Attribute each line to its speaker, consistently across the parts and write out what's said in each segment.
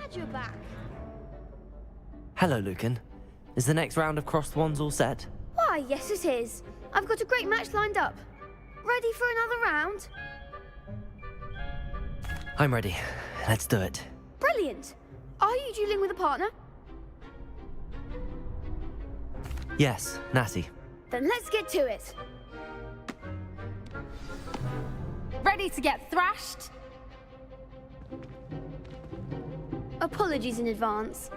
Speaker 1: glad you're back.
Speaker 2: Hello, Lucan. Is the next round of crossed wands all set?
Speaker 1: Why, yes it is. I've got a great match lined up. Ready for another round?
Speaker 2: I'm ready. Let's do it.
Speaker 1: Brilliant. Are you dueling with a partner?
Speaker 2: Yes, Natty.
Speaker 1: Then let's get to it.
Speaker 3: Ready to get thrashed?
Speaker 1: Apologies in advance.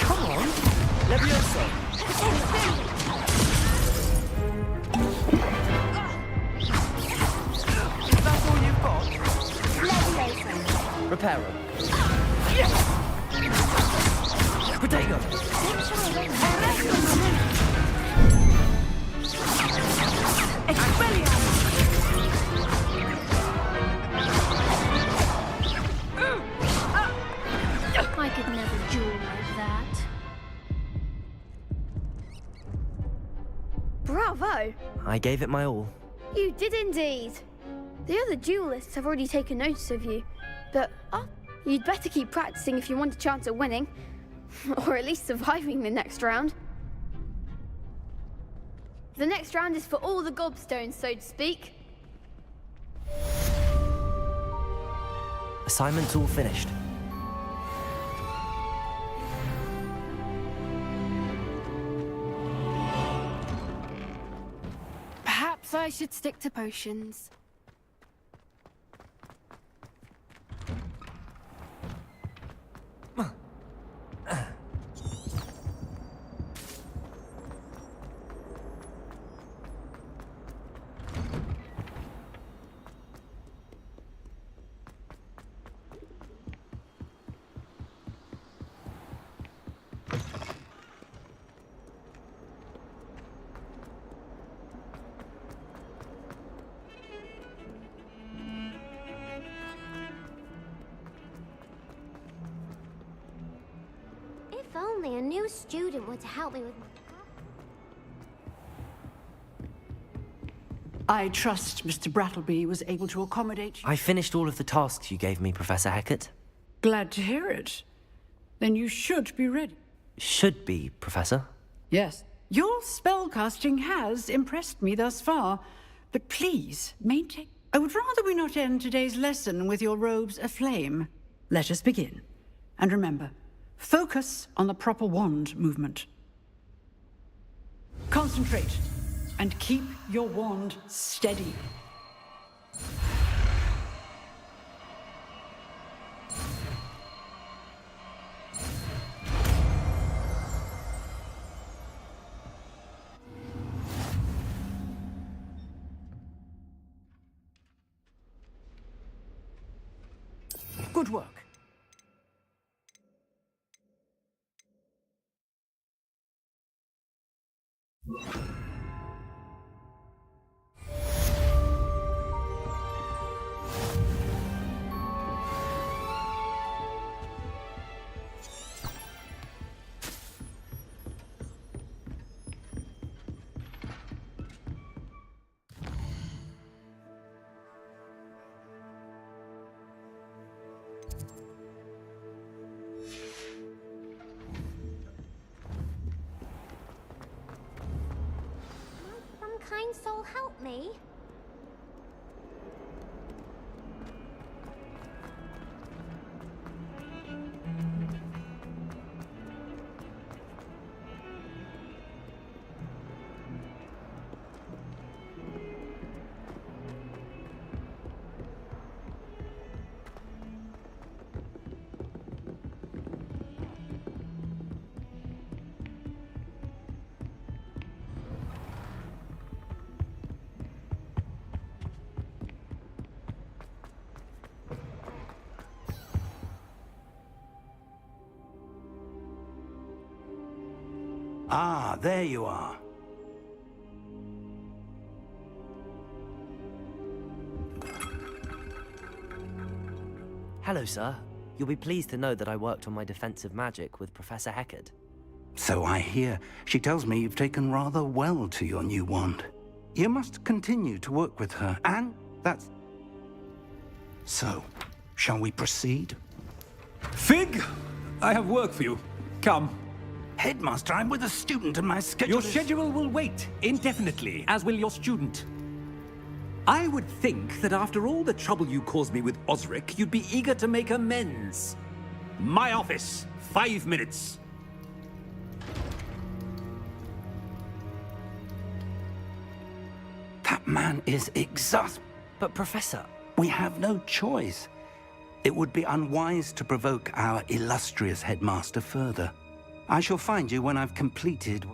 Speaker 2: Come on, Levioso. Is that all you've got?
Speaker 1: Levioso.
Speaker 2: Reparo. Protego.
Speaker 1: I could never duel like that. Bravo!
Speaker 2: I gave it my all.
Speaker 1: You did indeed. The other duelists have already taken notice of you, but you'd better keep practicing if you want a chance at winning, or at least surviving the next round. The next round is for all the gobstones, so to speak.
Speaker 2: Assignment's all finished.
Speaker 3: Perhaps I should stick to potions.
Speaker 4: If only a new student were to help me with my...
Speaker 5: I trust Mr. Brattleby was able to accommodate you.
Speaker 2: I finished all of the tasks you gave me, Professor Hecat.
Speaker 5: Glad to hear it. Then you should be ready.
Speaker 2: Should be, Professor.
Speaker 5: Yes. Your spellcasting has impressed me thus far, but please, maintain... I would rather we not end today's lesson with your robes aflame. Let us begin. And remember, focus on the proper wand movement. Concentrate, and keep your wand steady. Good work.
Speaker 4: Some kind soul help me?
Speaker 6: Ah, there you are.
Speaker 2: Hello, sir. You'll be pleased to know that I worked on my defensive magic with Professor Heckard.
Speaker 6: So I hear. She tells me you've taken rather well to your new wand. You must continue to work with her, and that's... So, shall we proceed?
Speaker 7: Fig, I have work for you. Come.
Speaker 6: Headmaster, I'm with a student and my schedule
Speaker 7: Your
Speaker 6: is...
Speaker 7: schedule will wait indefinitely, as will your student. I would think that after all the trouble you caused me with Osric, you'd be eager to make amends. My office, 5 minutes.
Speaker 6: That man is exhausted.
Speaker 2: But, Professor...
Speaker 6: We have no choice. It would be unwise to provoke our illustrious headmaster further. I shall find you when I've completed...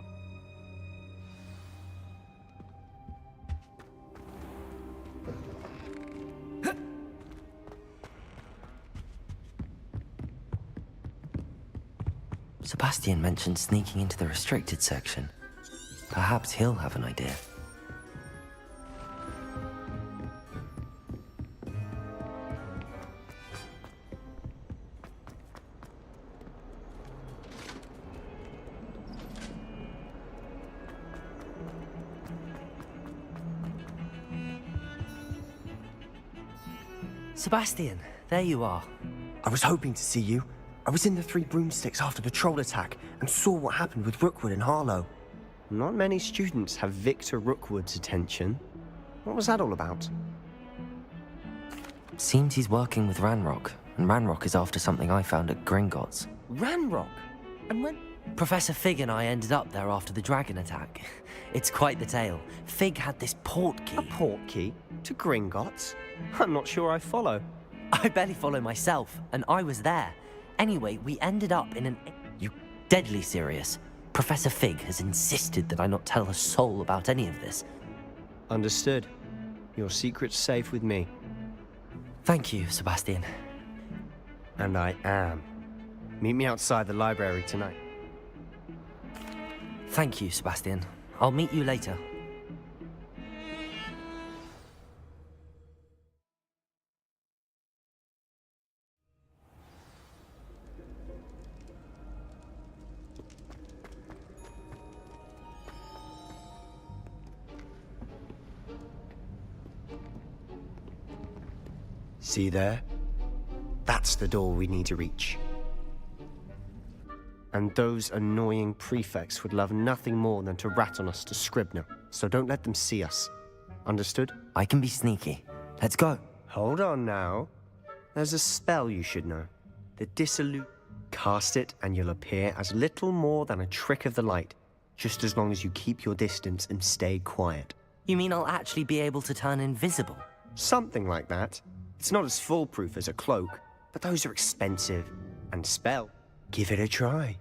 Speaker 2: Sebastian mentioned sneaking into the restricted section. Perhaps he'll have an idea. Sebastian, there you are.
Speaker 8: I was hoping to see you. I was in the Three Broomsticks after the troll attack and saw what happened with Rookwood and Harlow.
Speaker 9: Not many students have Victor Rookwood's attention. What was that all about?
Speaker 2: Seems he's working with Ranrock, and Ranrock is after something I found at Gringotts.
Speaker 9: Ranrock? And when...
Speaker 2: Professor Fig and I ended up there after the dragon attack. It's quite the tale. Fig had this port key.
Speaker 9: A port key? To Gringotts? I'm not sure I follow.
Speaker 2: I barely follow myself, and I was there. Anyway, we ended up in an... You deadly serious? Professor Fig has insisted that I not tell a soul about any of this.
Speaker 9: Understood. Your secret's safe with me.
Speaker 2: Thank you, Sebastian.
Speaker 9: And I am. Meet me outside the library tonight.
Speaker 2: Thank you, Sebastian. I'll meet you later.
Speaker 9: See there? That's the door we need to reach. And those annoying prefects would love nothing more than to rat on us to Scribner, so don't let them see us. Understood?
Speaker 2: I can be sneaky. Let's go.
Speaker 9: Hold on now. There's a spell you should know. The Dissolute. Cast it and you'll appear as little more than a trick of the light, just as long as you keep your distance and stay quiet.
Speaker 2: You mean I'll actually be able to turn invisible?
Speaker 9: Something like that. It's not as foolproof as a cloak, but those are expensive. And spell. Give it a try.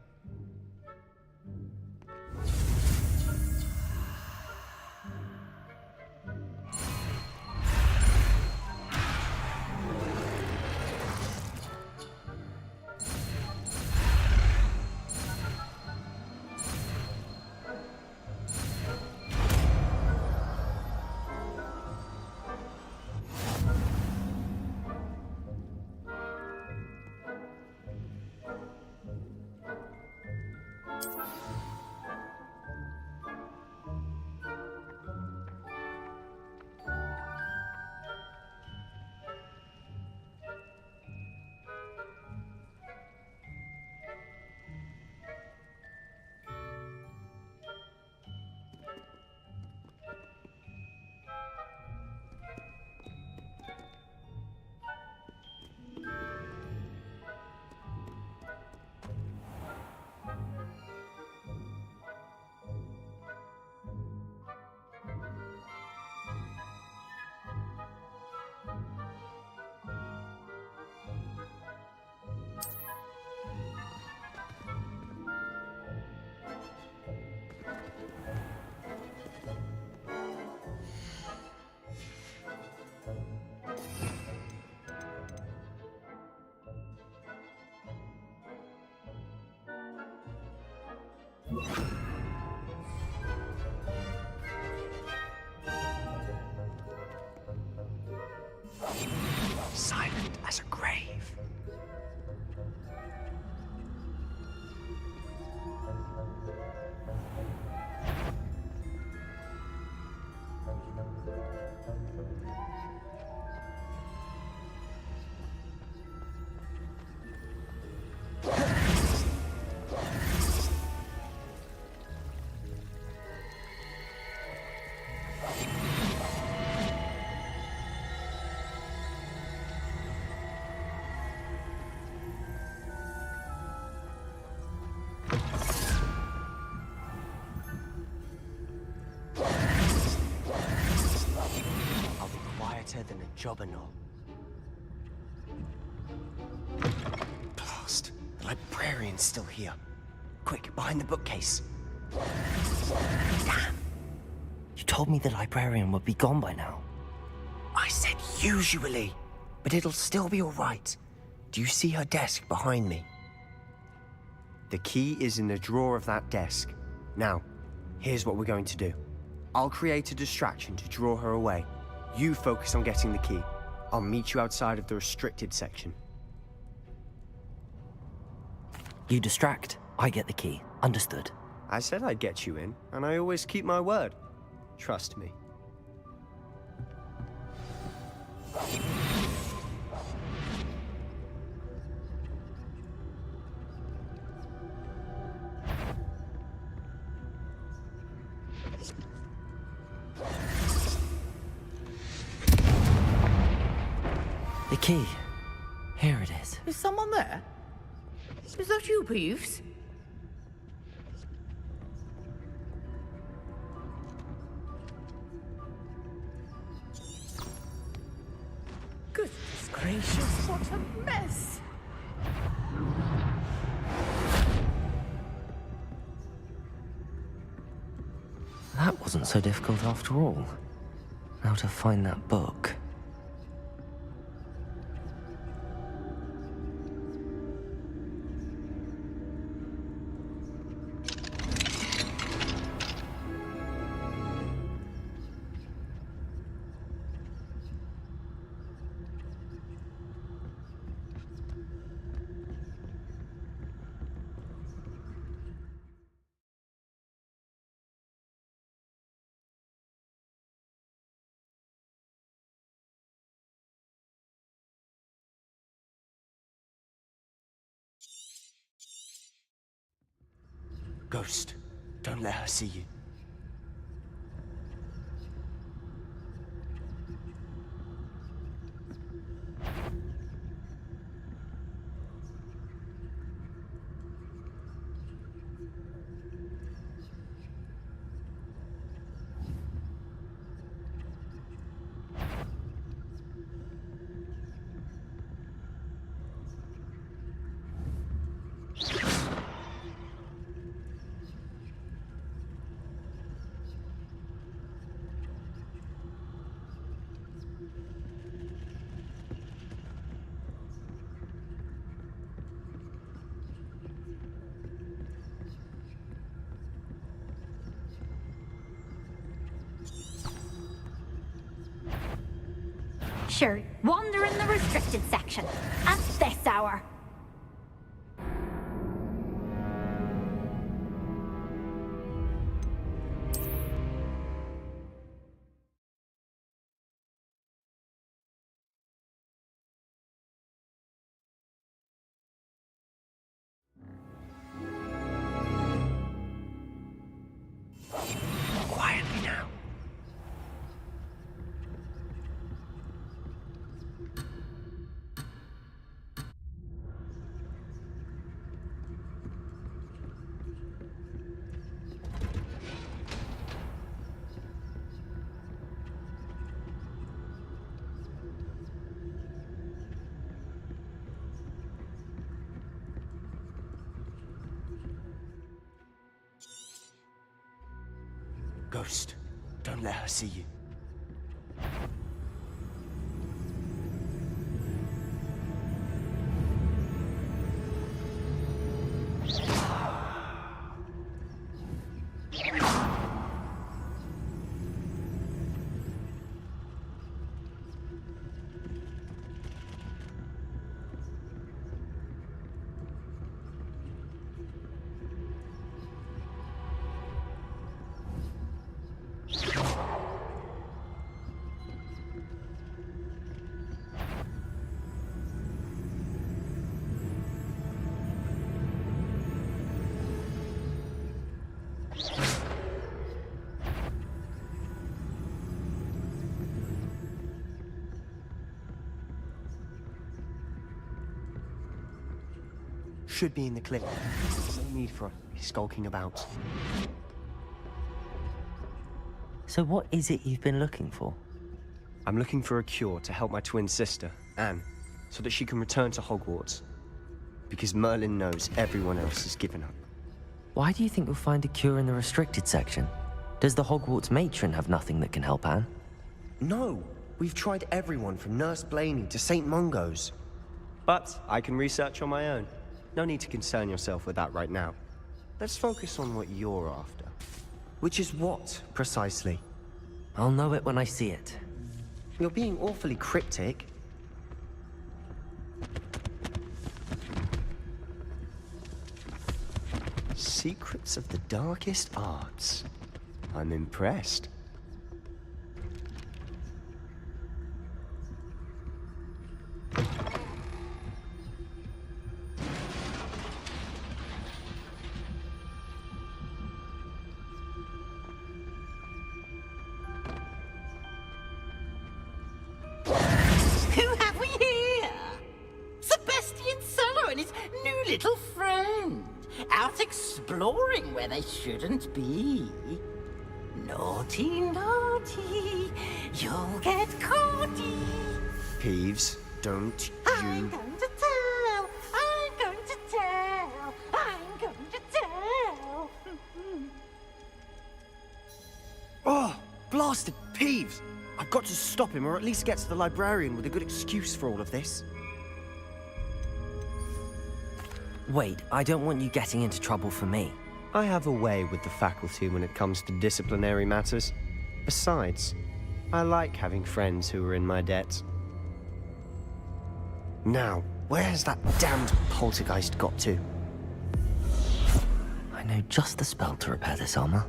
Speaker 8: job and all. Blast. The librarian's still here. Quick, behind the bookcase.
Speaker 2: Damn. You told me the librarian would be gone by now.
Speaker 8: I said usually, but it'll still be all right. Do you see her desk behind me? The key is in the drawer of that desk. Now, here's what we're going to do. I'll create a distraction to draw her away. You focus on getting the key. I'll meet you outside of the restricted section.
Speaker 2: You distract, I get the key. Understood.
Speaker 8: I said I'd get you in, and I always keep my word. Trust me.
Speaker 2: The key. Here it is.
Speaker 10: Is someone there? Is that you, Peeves? Goodness gracious, what a mess!
Speaker 2: That wasn't so difficult after all. How to find that book.
Speaker 8: Ghost, don't let her see you.
Speaker 4: Sure, wander in the restricted section at this hour.
Speaker 8: Quietly now. Ghost, don't let her see you. Should be in the clip. No need for her to be skulking about.
Speaker 2: So what is it you've been looking for?
Speaker 9: I'm looking for a cure to help my twin sister, Anne, so that she can return to Hogwarts. Because Merlin knows everyone else has given up.
Speaker 2: Why do you think you'll find a cure in the restricted section? Does the Hogwarts matron have nothing that can help Anne?
Speaker 8: No, we've tried everyone from Nurse Blaney to St. Mungo's.
Speaker 9: But I can research on my own. No need to concern yourself with that right now. Let's focus on what you're after.
Speaker 8: Which is what, precisely?
Speaker 2: I'll know it when I see it.
Speaker 8: You're being awfully cryptic.
Speaker 9: Secrets of the darkest arts. I'm impressed.
Speaker 10: Who have we here? Sebastian Cello and his new little friend. Out exploring where they shouldn't be. Naughty, naughty, you'll get caughty.
Speaker 9: Peeves, don't
Speaker 10: I'm
Speaker 9: you...
Speaker 10: going to tell, I'm going to tell, I'm going to tell.
Speaker 9: Oh, blasted Peeves! I've got to stop him, or at least get to the librarian with a good excuse for all of this.
Speaker 2: Wait, I don't want you getting into trouble for me.
Speaker 9: I have a way with the faculty when it comes to disciplinary matters. Besides, I like having friends who are in my debt. Now, where has that damned poltergeist got to?
Speaker 2: I know just the spell to repair this armor.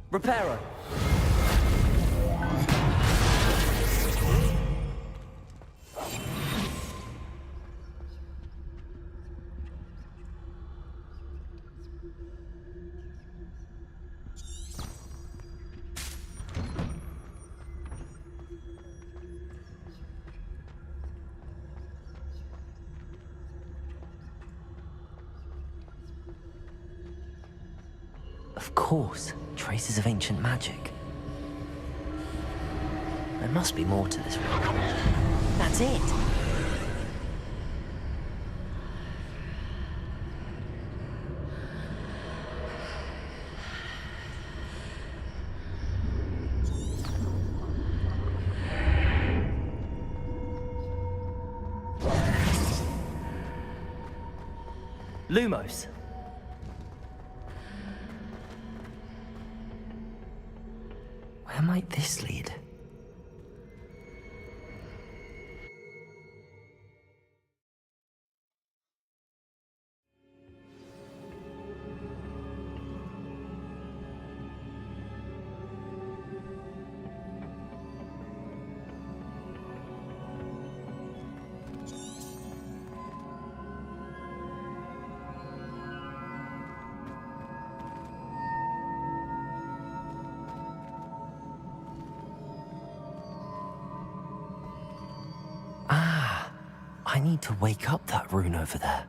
Speaker 2: Reparo! Of course, traces of ancient magic. There must be more to this room. That's it! Lumos. Where might this lead? I need to wake up that rune over there.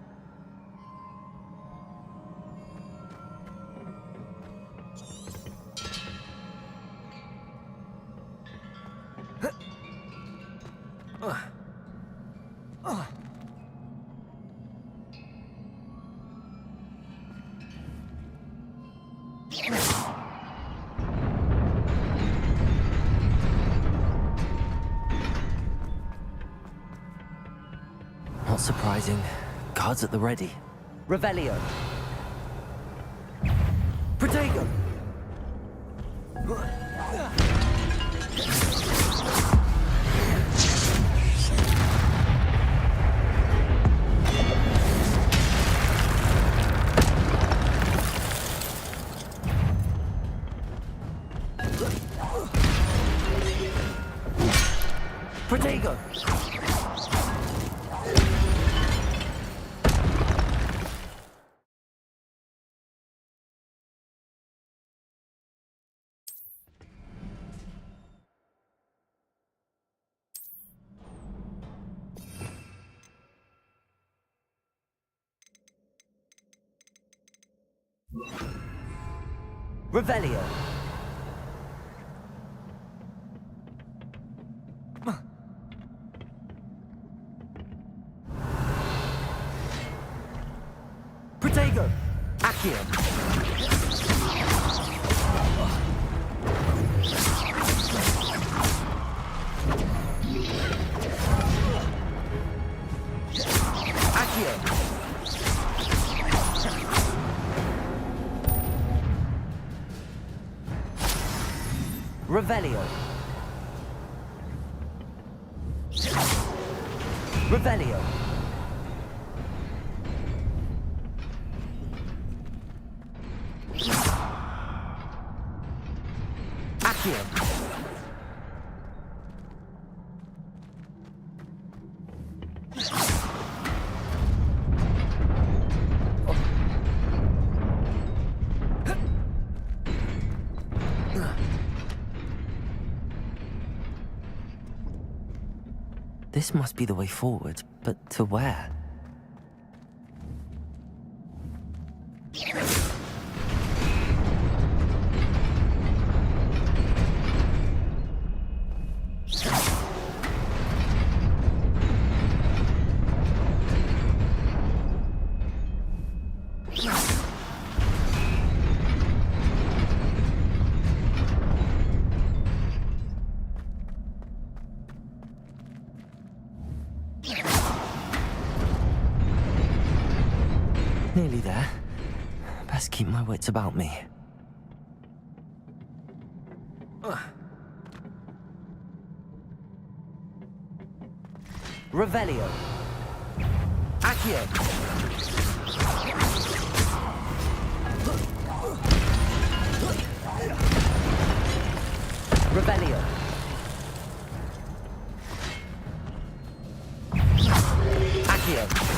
Speaker 2: Not surprising. Guards at the ready. Revelio. Protego! Protego! Revelio. Protego. Accio. Revelio. Revelio. Accio. This must be the way forward, but to where? Nearly there. Best keep my wits about me. Revelio. Accio. Revelio. Accio.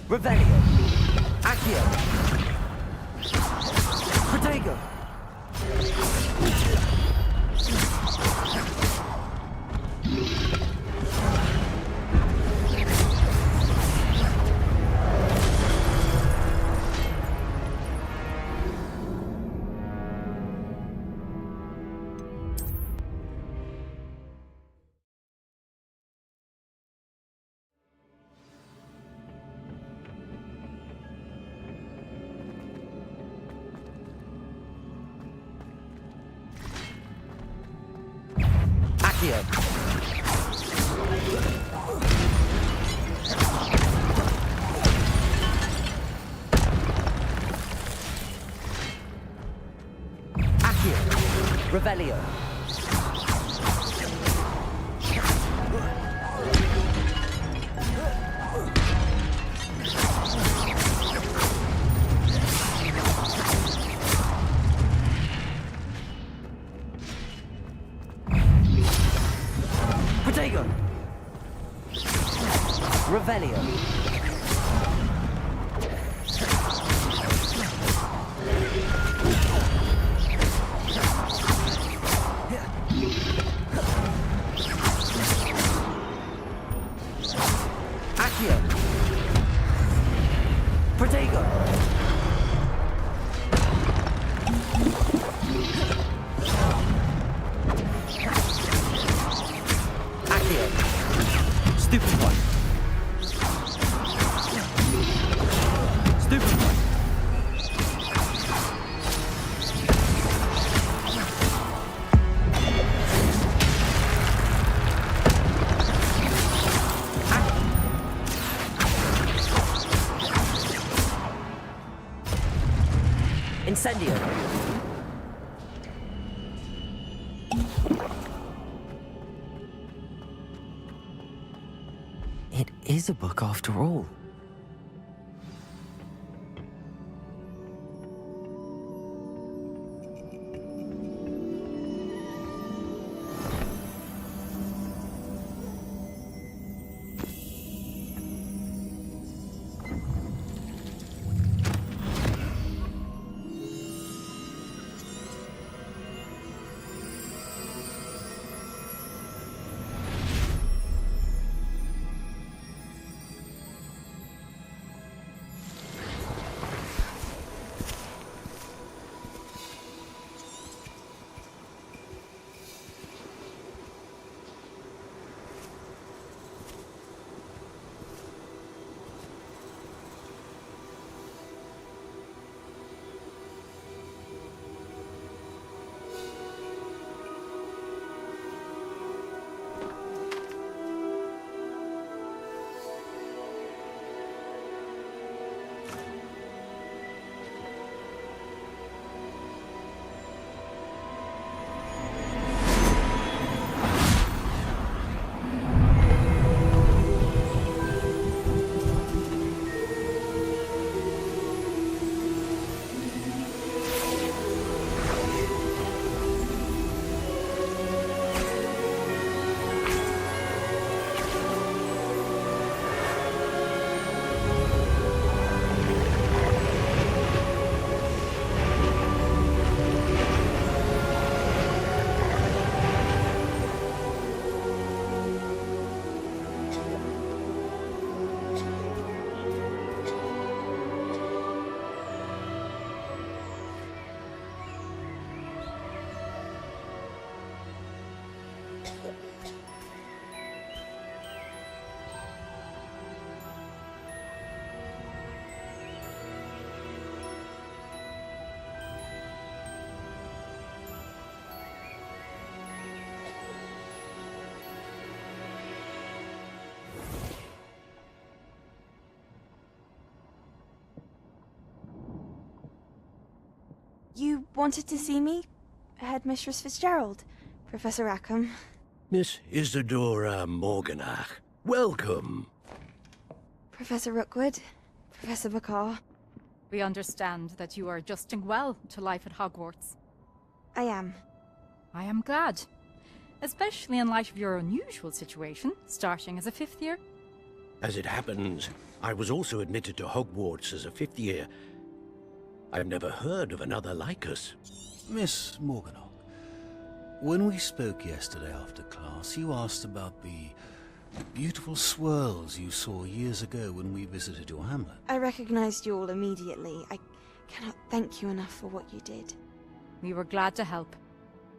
Speaker 2: Revelio. Accio. Protego. Accio. Accio. Revelio. Protego. Revelio. Accio. Protego. Accio. Stupid one. Stupid one. Incendio. It is a book after all.
Speaker 11: You wanted to see me? Headmistress Fitzgerald, Professor Rackham.
Speaker 12: Miss Isadora Morganach, welcome.
Speaker 11: Professor Rookwood, Professor Bakar.
Speaker 13: We understand that you are adjusting well to life at Hogwarts.
Speaker 11: I am.
Speaker 13: I am glad. Especially in light of your unusual situation, starting as a 5th year.
Speaker 12: As it happens, I was also admitted to Hogwarts as a 5th year. I've never heard of another like us.
Speaker 14: Miss Morganach, when we spoke yesterday after class, you asked about the beautiful swirls you saw years ago when we visited your hamlet.
Speaker 11: I recognized you all immediately. I cannot thank you enough for what you did.
Speaker 13: We were glad to help.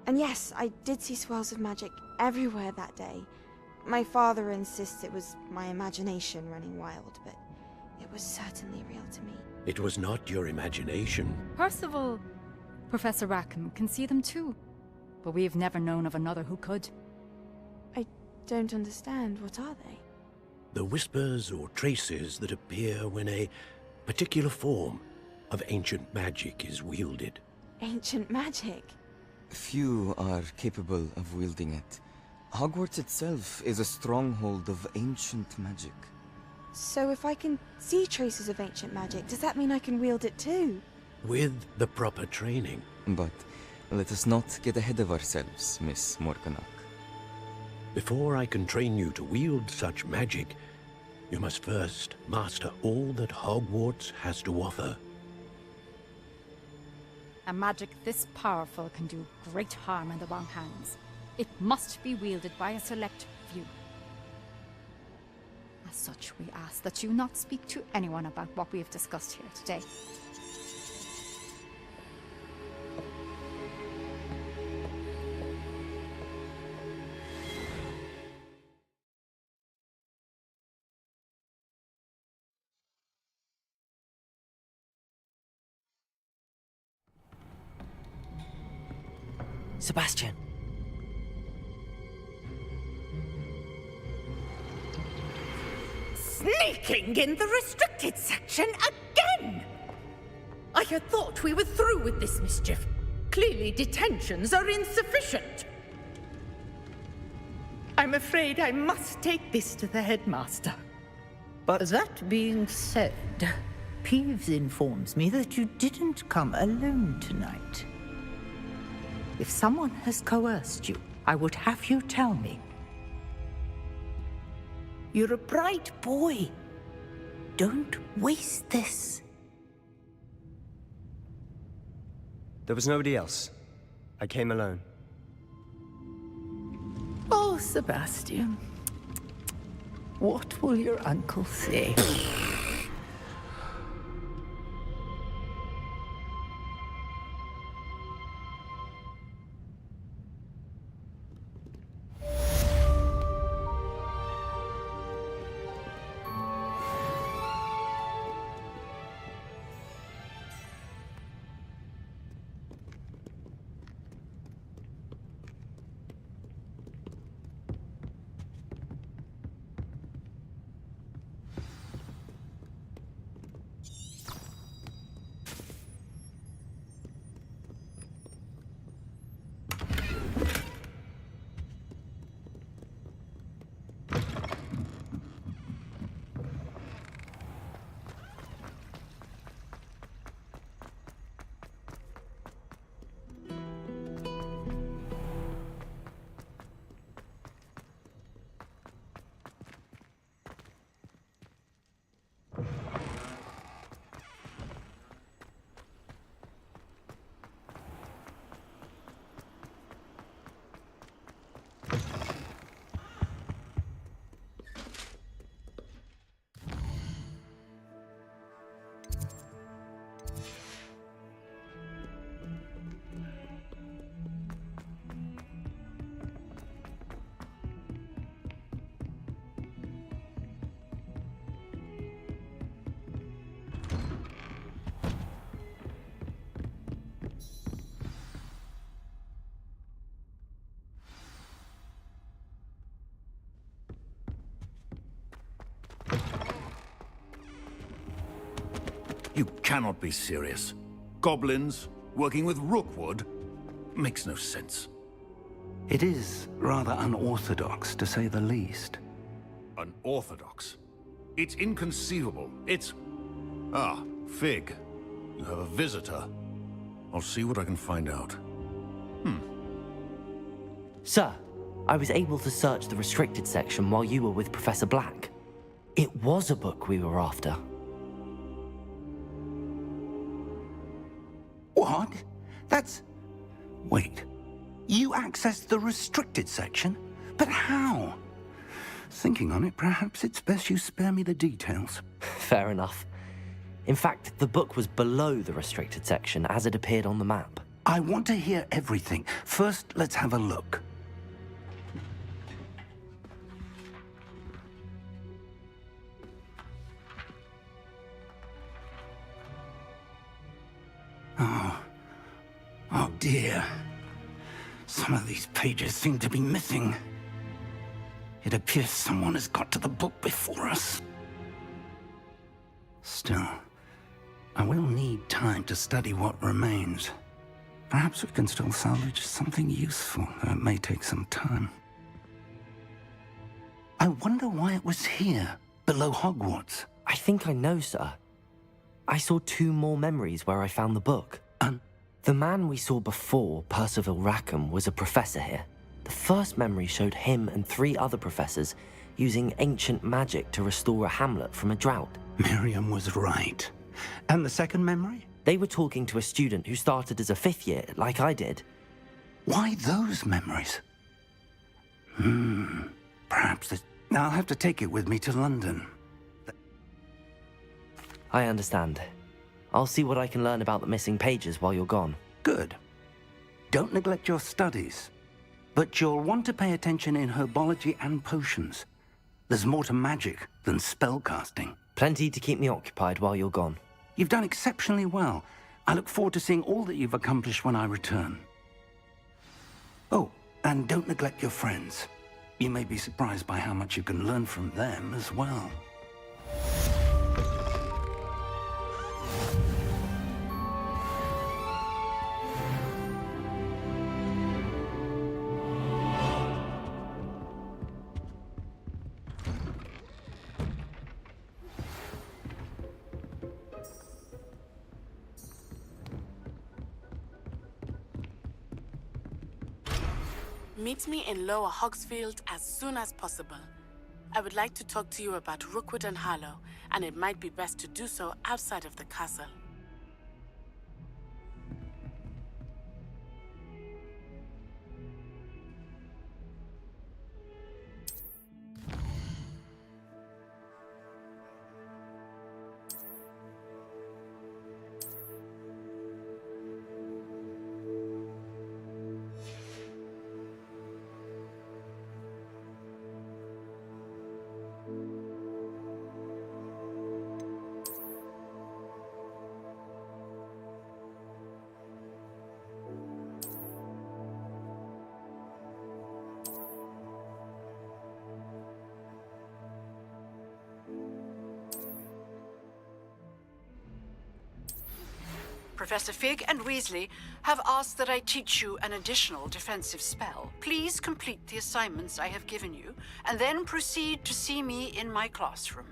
Speaker 11: And yes, I did see swirls of magic everywhere that day. My father insists it was my imagination running wild, but it was certainly real to me.
Speaker 12: It was not your imagination.
Speaker 13: Percival, Professor Rackham can see them too. But we have never known of another who could.
Speaker 11: I don't understand. What are they?
Speaker 12: The whispers or traces that appear when a particular form of ancient magic is wielded.
Speaker 11: Ancient magic?
Speaker 15: Few are capable of wielding it. Hogwarts itself is a stronghold of ancient magic.
Speaker 11: So if I can see traces of ancient magic, does that mean I can wield it too?
Speaker 12: With the proper training.
Speaker 15: But let us not get ahead of ourselves, Miss Morganach.
Speaker 12: Before I can train you to wield such magic, you must first master all that Hogwarts has to offer.
Speaker 13: A magic this powerful can do great harm in the wrong hands. It must be wielded by a select few. As such, we ask that you not speak to anyone about what we have discussed here today.
Speaker 2: Sebastian.
Speaker 10: Sneaking in the restricted section again! I had thought we were through with this mischief. Clearly detentions are insufficient. I'm afraid I must take this to the headmaster.
Speaker 16: But that being said, Peeves informs me that you didn't come alone tonight. If someone has coerced you, I would have you tell me. You're a bright boy. Don't waste this.
Speaker 9: There was nobody else. I came alone.
Speaker 16: Oh, Sebastian. What will your uncle say?
Speaker 17: You cannot be serious. Goblins,
Speaker 12: Working with Rookwood? Makes no sense.
Speaker 6: It is rather unorthodox, to say the least.
Speaker 12: Unorthodox? It's inconceivable. It's... Ah, Fig. You have a visitor. I'll see what I can find out.
Speaker 2: Sir, I was able to search the restricted section while you were with Professor Black. It was a book we were after.
Speaker 6: What? That's... Wait. You accessed the restricted section? But how? Thinking on it, perhaps it's best you spare me the details.
Speaker 2: Fair enough. In fact, the book was below the restricted section as it appeared on the map.
Speaker 6: I want to hear everything. First, let's have a look. Oh dear. Some of these pages seem to be missing. It appears someone has got to the book before us. Still, I will need time to study what remains. Perhaps we can still salvage something useful, though it may take some time. I wonder why it was here, below Hogwarts.
Speaker 2: I think I know, sir. I saw 2 more memories where I found the book. The man we saw before, Percival Rackham, was a professor here. The first memory showed him and 3 other professors using ancient magic to restore a hamlet from a drought.
Speaker 6: Miriam was right. And the second memory?
Speaker 2: They were talking to a student who started as a 5th year, like I did.
Speaker 6: Why those memories? Perhaps this... I'll have to take it with me to London.
Speaker 2: I understand. I'll see what I can learn about the missing pages while you're gone.
Speaker 6: Good. Don't neglect your studies. But you'll want to pay attention in herbology and potions. There's more to magic than spellcasting.
Speaker 2: Plenty to keep me occupied while you're gone.
Speaker 6: You've done exceptionally well. I look forward to seeing all that you've accomplished when I return. Oh, and don't neglect your friends. You may be surprised by how much you can learn from them as well.
Speaker 17: Meet me in Lower Hogsfield as soon as possible. I would like to talk to you about Rookwood and Harlow, and it might be best to do so outside of the castle.
Speaker 5: Professor Fig and Weasley have asked that I teach you an additional defensive spell. Please complete the assignments I have given you, and then proceed to see me in my classroom.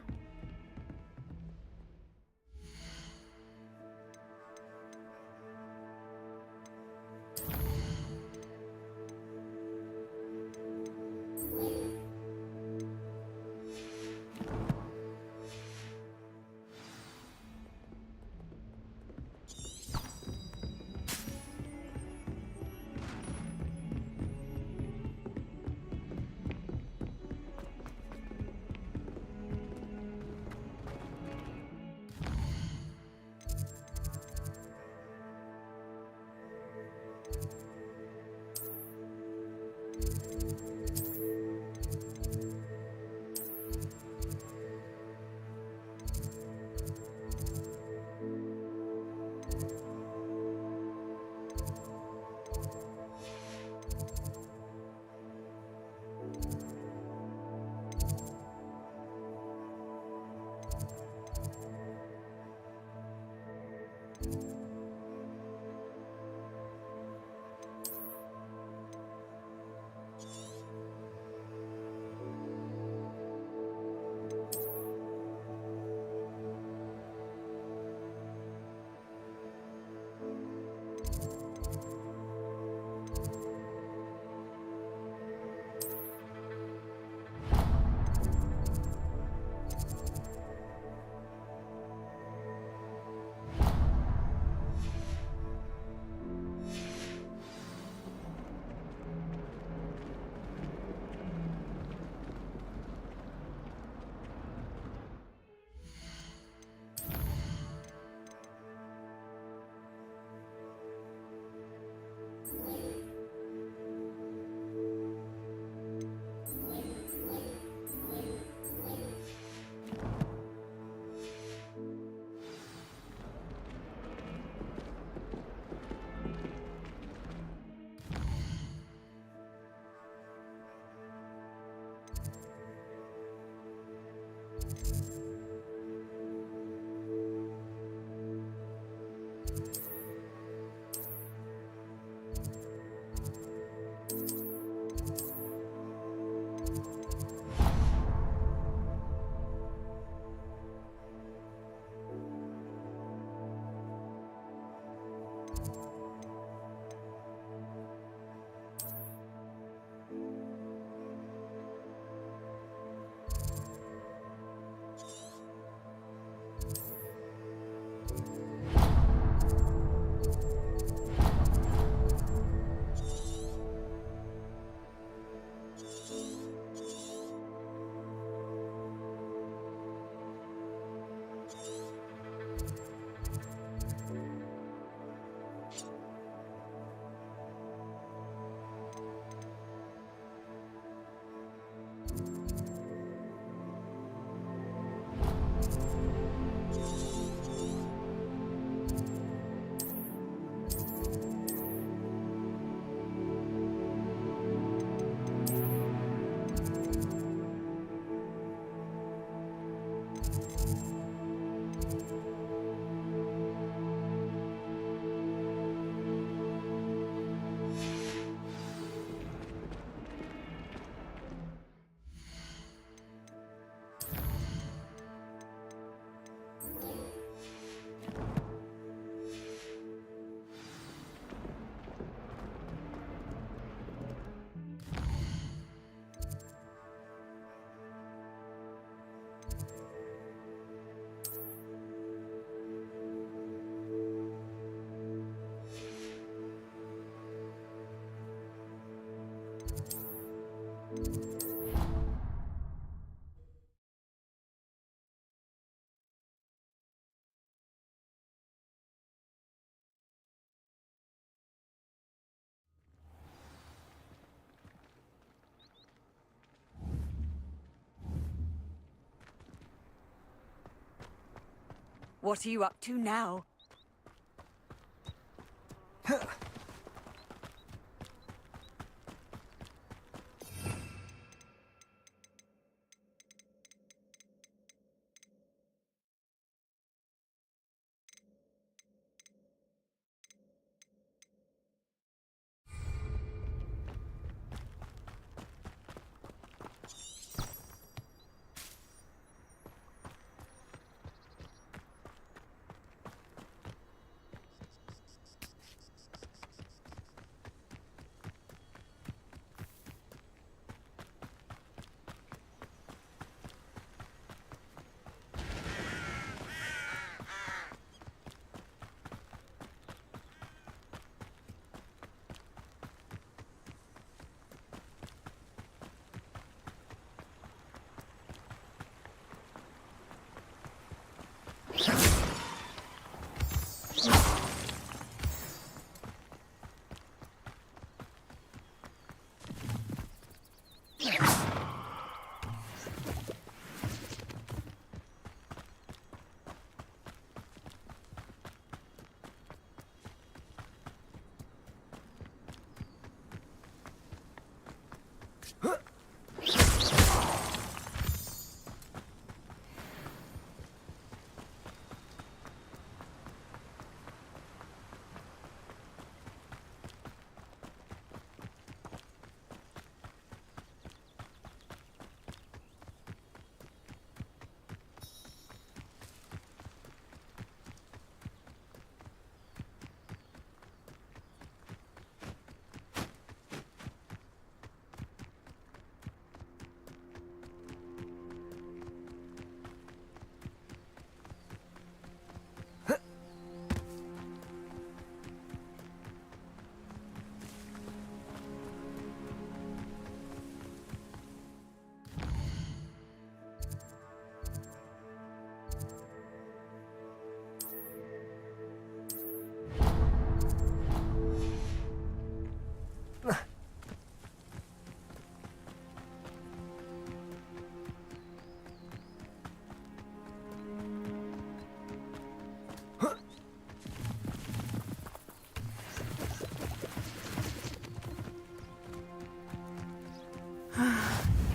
Speaker 18: What are you up to now?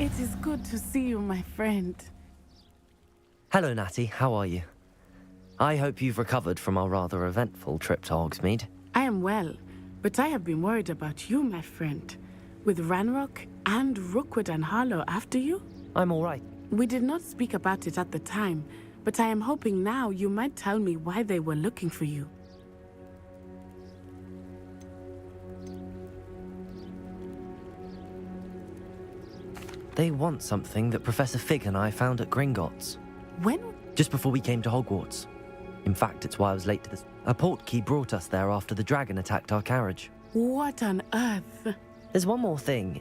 Speaker 17: It is good to see you, my friend.
Speaker 2: Hello, Natty. How are you? I hope you've recovered from our rather eventful trip to Hogsmeade.
Speaker 17: I am well, but I have been worried about you, my friend. With Ranrock and Rookwood and Harlow after you?
Speaker 2: I'm all right.
Speaker 17: We did not speak about it at the time, but I am hoping now you might tell me why they were looking for you.
Speaker 2: They want something that Professor Fig and I found at Gringotts.
Speaker 17: When?
Speaker 2: Just before we came to Hogwarts. In fact, it's why I was late to this. A portkey brought us there after the dragon attacked our carriage.
Speaker 17: What on earth?
Speaker 2: There's one more thing.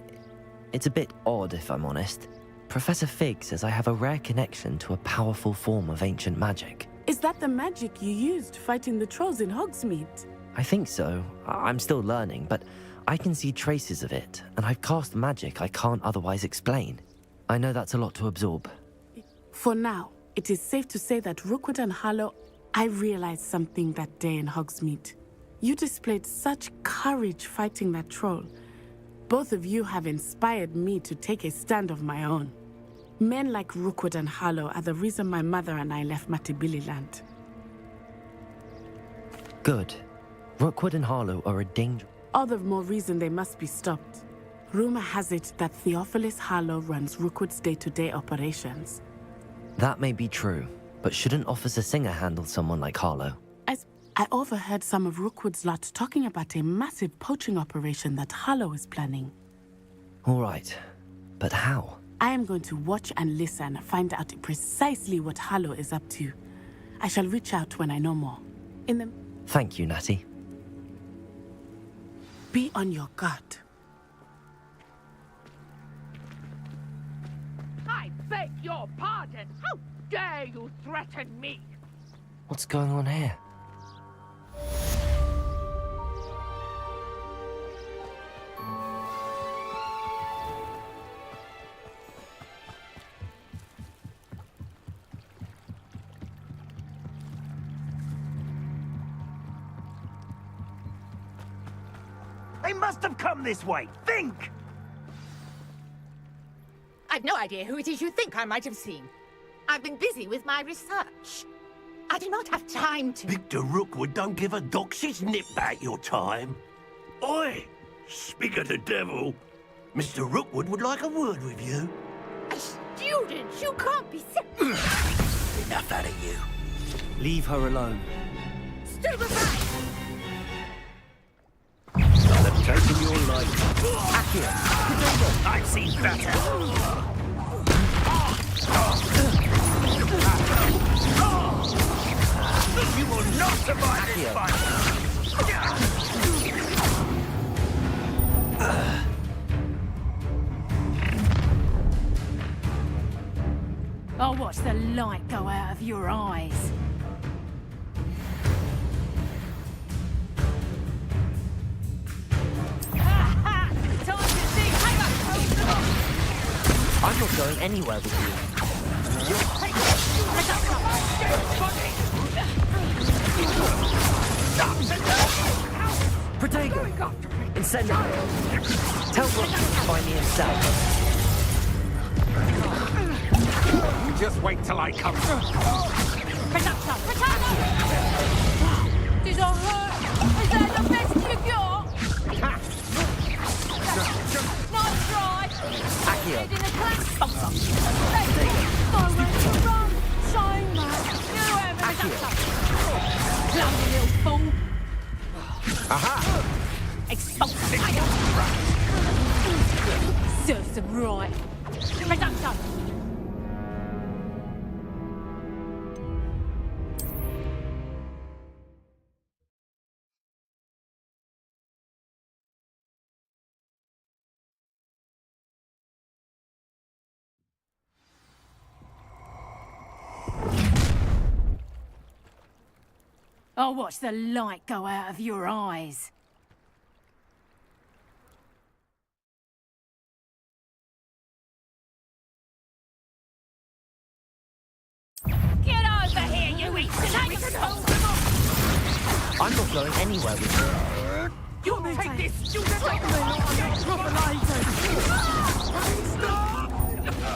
Speaker 2: It's a bit odd, if I'm honest. Professor Fig says I have a rare connection to a powerful form of ancient magic.
Speaker 17: Is that the magic you used fighting the trolls in Hogsmeade?
Speaker 2: I think so. I'm still learning, but I can see traces of it, and I've cast magic I can't otherwise explain. I know that's a lot to absorb.
Speaker 17: For now, it is safe to say that Rookwood and Harlow, I realized something that day in Hogsmeade. You displayed such courage fighting that troll. Both of you have inspired me to take a stand of my own. Men like Rookwood and Harlow are the reason my mother and I left Matabeleland.
Speaker 2: Good. Rookwood and Harlow are a danger.
Speaker 17: All the more reason they must be stopped. Rumor has it that Theophilus Harlow runs Rookwood's day-to-day operations.
Speaker 2: That may be true, but shouldn't Officer Singer handle someone like Harlow?
Speaker 17: I overheard some of Rookwood's lot talking about a massive poaching operation that Harlow is planning.
Speaker 2: All right, but how?
Speaker 17: I am going to watch and listen, find out precisely what Harlow is up to. I shall reach out when I know more.
Speaker 2: Thank you, Natty.
Speaker 17: Be on your guard.
Speaker 19: I beg your pardon. How dare you threaten me?
Speaker 2: What's going on here?
Speaker 20: They must have come this way. Think!
Speaker 10: I've no idea who it is you think I might have seen. I've been busy with my research. I do not have time to...
Speaker 20: Victor Rookwood don't give a doxy's nip back your time. Oi! Speak of the devil. Mr. Rookwood would like a word with you.
Speaker 10: A student? You can't be...
Speaker 20: Enough out of you.
Speaker 2: Leave her alone.
Speaker 10: Stay aside!
Speaker 20: They've taken your life. Accio. I've seen better. You will not survive this fight!
Speaker 13: I'll watch the light go out of your eyes.
Speaker 2: I'm not going anywhere with you. Protego! Incendio! Tell Rook to find me himself.
Speaker 7: You just wait till I come.
Speaker 3: Did I hurt? Is that the best you got? Nice try.
Speaker 2: Accio.
Speaker 3: Head in a class. Run. Shame, man. You have Clumsy little fool.
Speaker 2: Aha!
Speaker 3: Expulsive. Serves them right. Reducto.
Speaker 13: I'll watch the light go out of your eyes.
Speaker 3: Get over here, you insane!
Speaker 2: I'm not going anywhere with you.
Speaker 19: You take this, you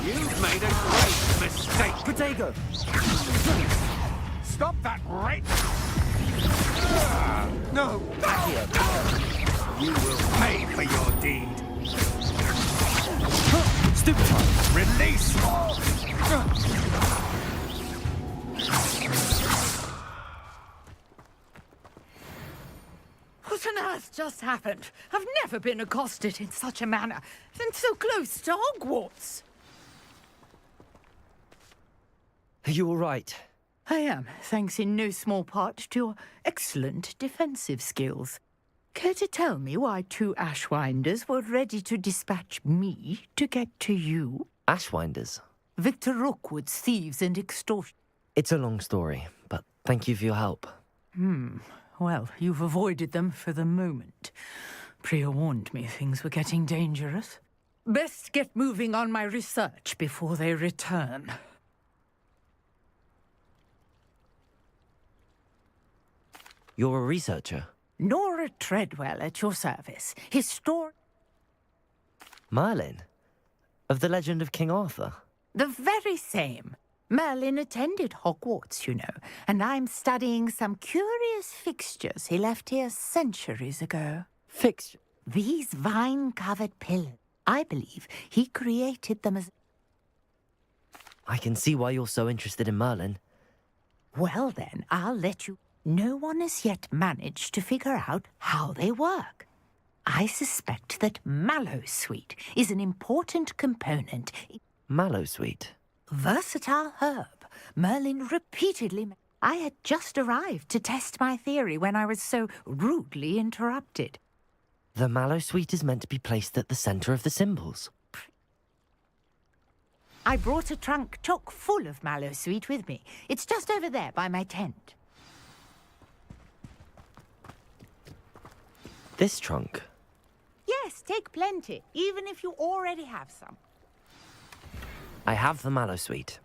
Speaker 7: You've made a great mistake.
Speaker 2: Protego!
Speaker 7: Stop that right!
Speaker 2: No!
Speaker 7: You will pay for your deed.
Speaker 2: Stupid time!
Speaker 7: Release!
Speaker 16: What on earth just happened? I've never been accosted in such a manner, and so close to Hogwarts.
Speaker 2: Are you all right?
Speaker 16: I am, thanks in no small part to your excellent defensive skills. Care to tell me why 2 Ashwinders were ready to dispatch me to get to you?
Speaker 2: Ashwinders?
Speaker 16: Victor Rookwood's thieves and extortion.
Speaker 2: It's a long story, but thank you for your help.
Speaker 16: Well, you've avoided them for the moment. Priya warned me things were getting dangerous. Best get moving on my research before they return.
Speaker 2: You're a researcher?
Speaker 16: Nora Treadwell at your service.
Speaker 2: Merlin? Of the legend of King Arthur?
Speaker 16: The very same. Merlin attended Hogwarts, you know, and I'm studying some curious fixtures he left here centuries ago.
Speaker 2: Fixtures?
Speaker 16: These vine-covered pillars. I believe he created them as...
Speaker 2: I can see why you're so interested in Merlin.
Speaker 16: Well then, I'll let you... No one has yet managed to figure out how they work. I suspect that Mallowsweet is an important component.
Speaker 2: Mallowsweet?
Speaker 16: Versatile herb. Merlin repeatedly... I had just arrived to test my theory when I was so rudely interrupted.
Speaker 2: The Mallowsweet is meant to be placed at the center of the symbols.
Speaker 16: I brought a trunk chock full of Mallowsweet with me. It's just over there by my tent.
Speaker 2: This trunk?
Speaker 16: Yes, take plenty, even if you already have some.
Speaker 2: I have the Mallowsweet.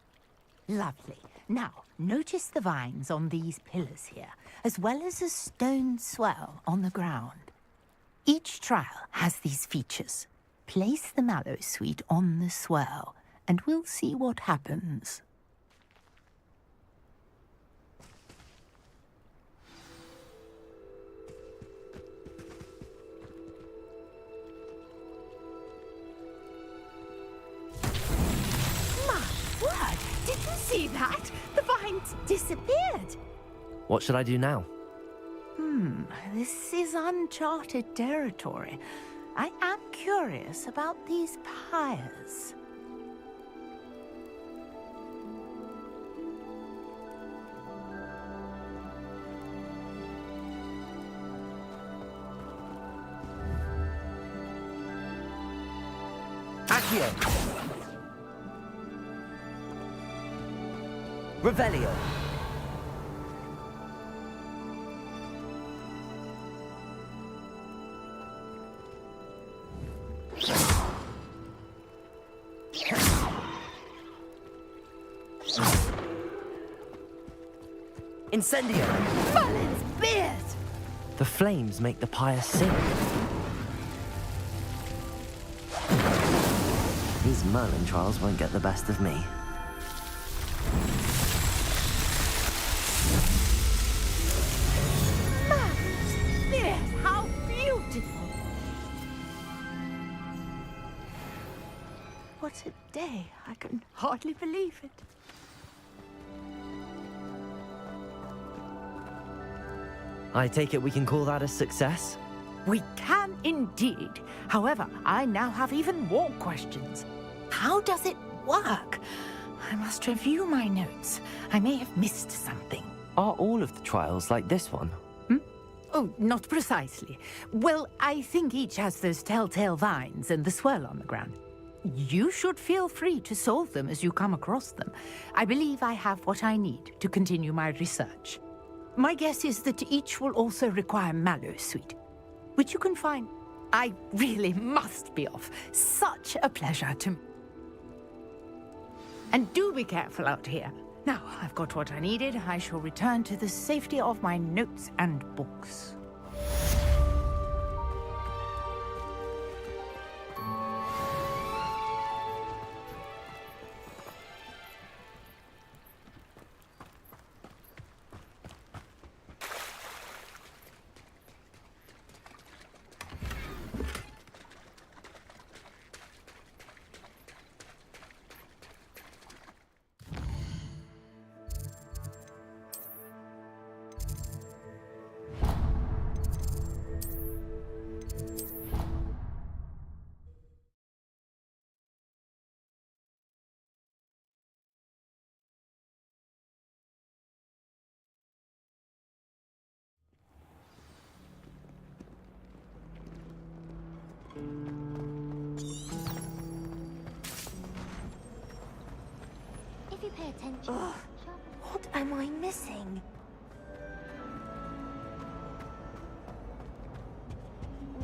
Speaker 16: Lovely. Now, notice the vines on these pillars here, as well as a stone swell on the ground. Each trial has these features. Place the Mallowsweet on the swell, and we'll see what happens. Did you see that? The vines disappeared.
Speaker 2: What should I do now?
Speaker 16: This is uncharted territory. I am curious about these pyres.
Speaker 2: Accio! Revelio! Incendio!
Speaker 16: Merlin's beard!
Speaker 2: The flames make the pyre sing. These Merlin trials won't get the best of me.
Speaker 16: Merlin's beard! How beautiful! What a day. I can hardly believe it.
Speaker 2: I take it we can call that a success?
Speaker 16: We can indeed. However, I now have even more questions. How does it work? I must review my notes. I may have missed something.
Speaker 2: Are all of the trials like this one?
Speaker 16: Oh, not precisely. Well, I think each has those telltale vines and the swirl on the ground. You should feel free to solve them as you come across them. I believe I have what I need to continue my research. My guess is that each will also require Mallowsweet, which you can find. I really must be off. Such a pleasure to... And do be careful out here. Now, I've got what I needed. I shall return to the safety of my notes and books.
Speaker 11: Ugh, what am I missing?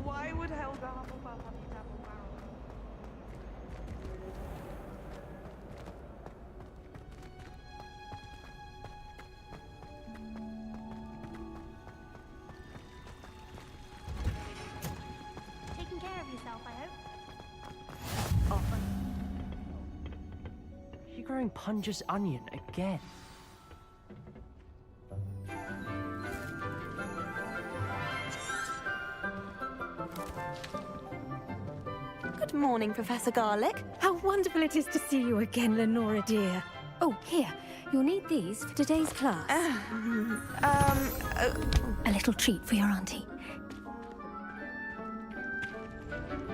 Speaker 19: Why would Helga Hufflepuff have these apple barrels?
Speaker 4: Taking care of yourself, I hope.
Speaker 2: You're growing Punja's onion again.
Speaker 21: Good morning, Professor Garlick.
Speaker 22: How wonderful it is to see you again, Lenora dear. Oh, here. You'll need these for today's class. A little treat for your auntie.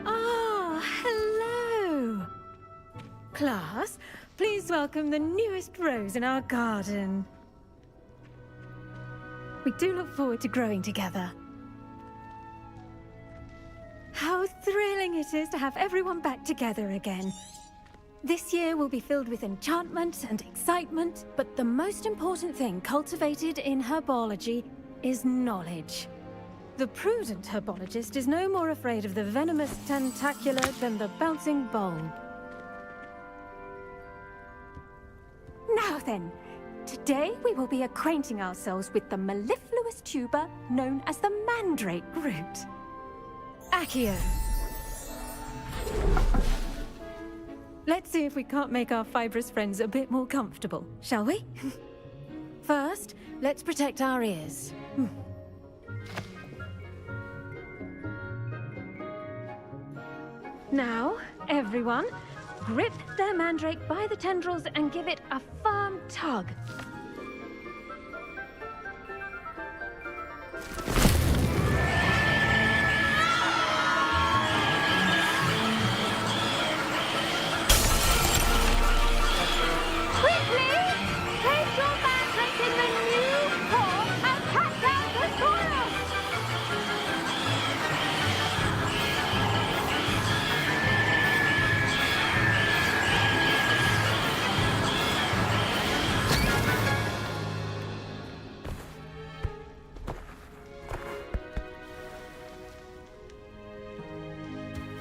Speaker 22: Ah, hello. Class, please welcome the newest rose in our garden. We do look forward to growing together. How thrilling it is to have everyone back together again. This year will be filled with enchantment and excitement, but the most important thing cultivated in herbology is knowledge. The prudent herbologist is no more afraid of the venomous tentacula than the bouncing bulb. Now then, today we will be acquainting ourselves with the mellifluous tuber known as the mandrake root. Accio. Let's see if we can't make our fibrous friends a bit more comfortable, shall we? First, let's protect our ears. Now, everyone, grip their mandrake by the tendrils and give it a firm tug.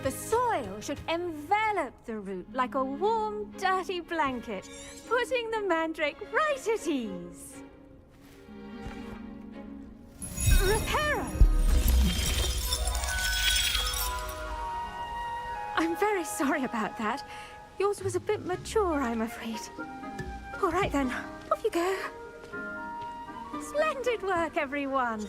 Speaker 22: The soil should envelop the root like a warm, dirty blanket, putting the mandrake right at ease. Reparo! I'm very sorry about that. Yours was a bit mature, I'm afraid. All right then, off you go. Splendid work, everyone!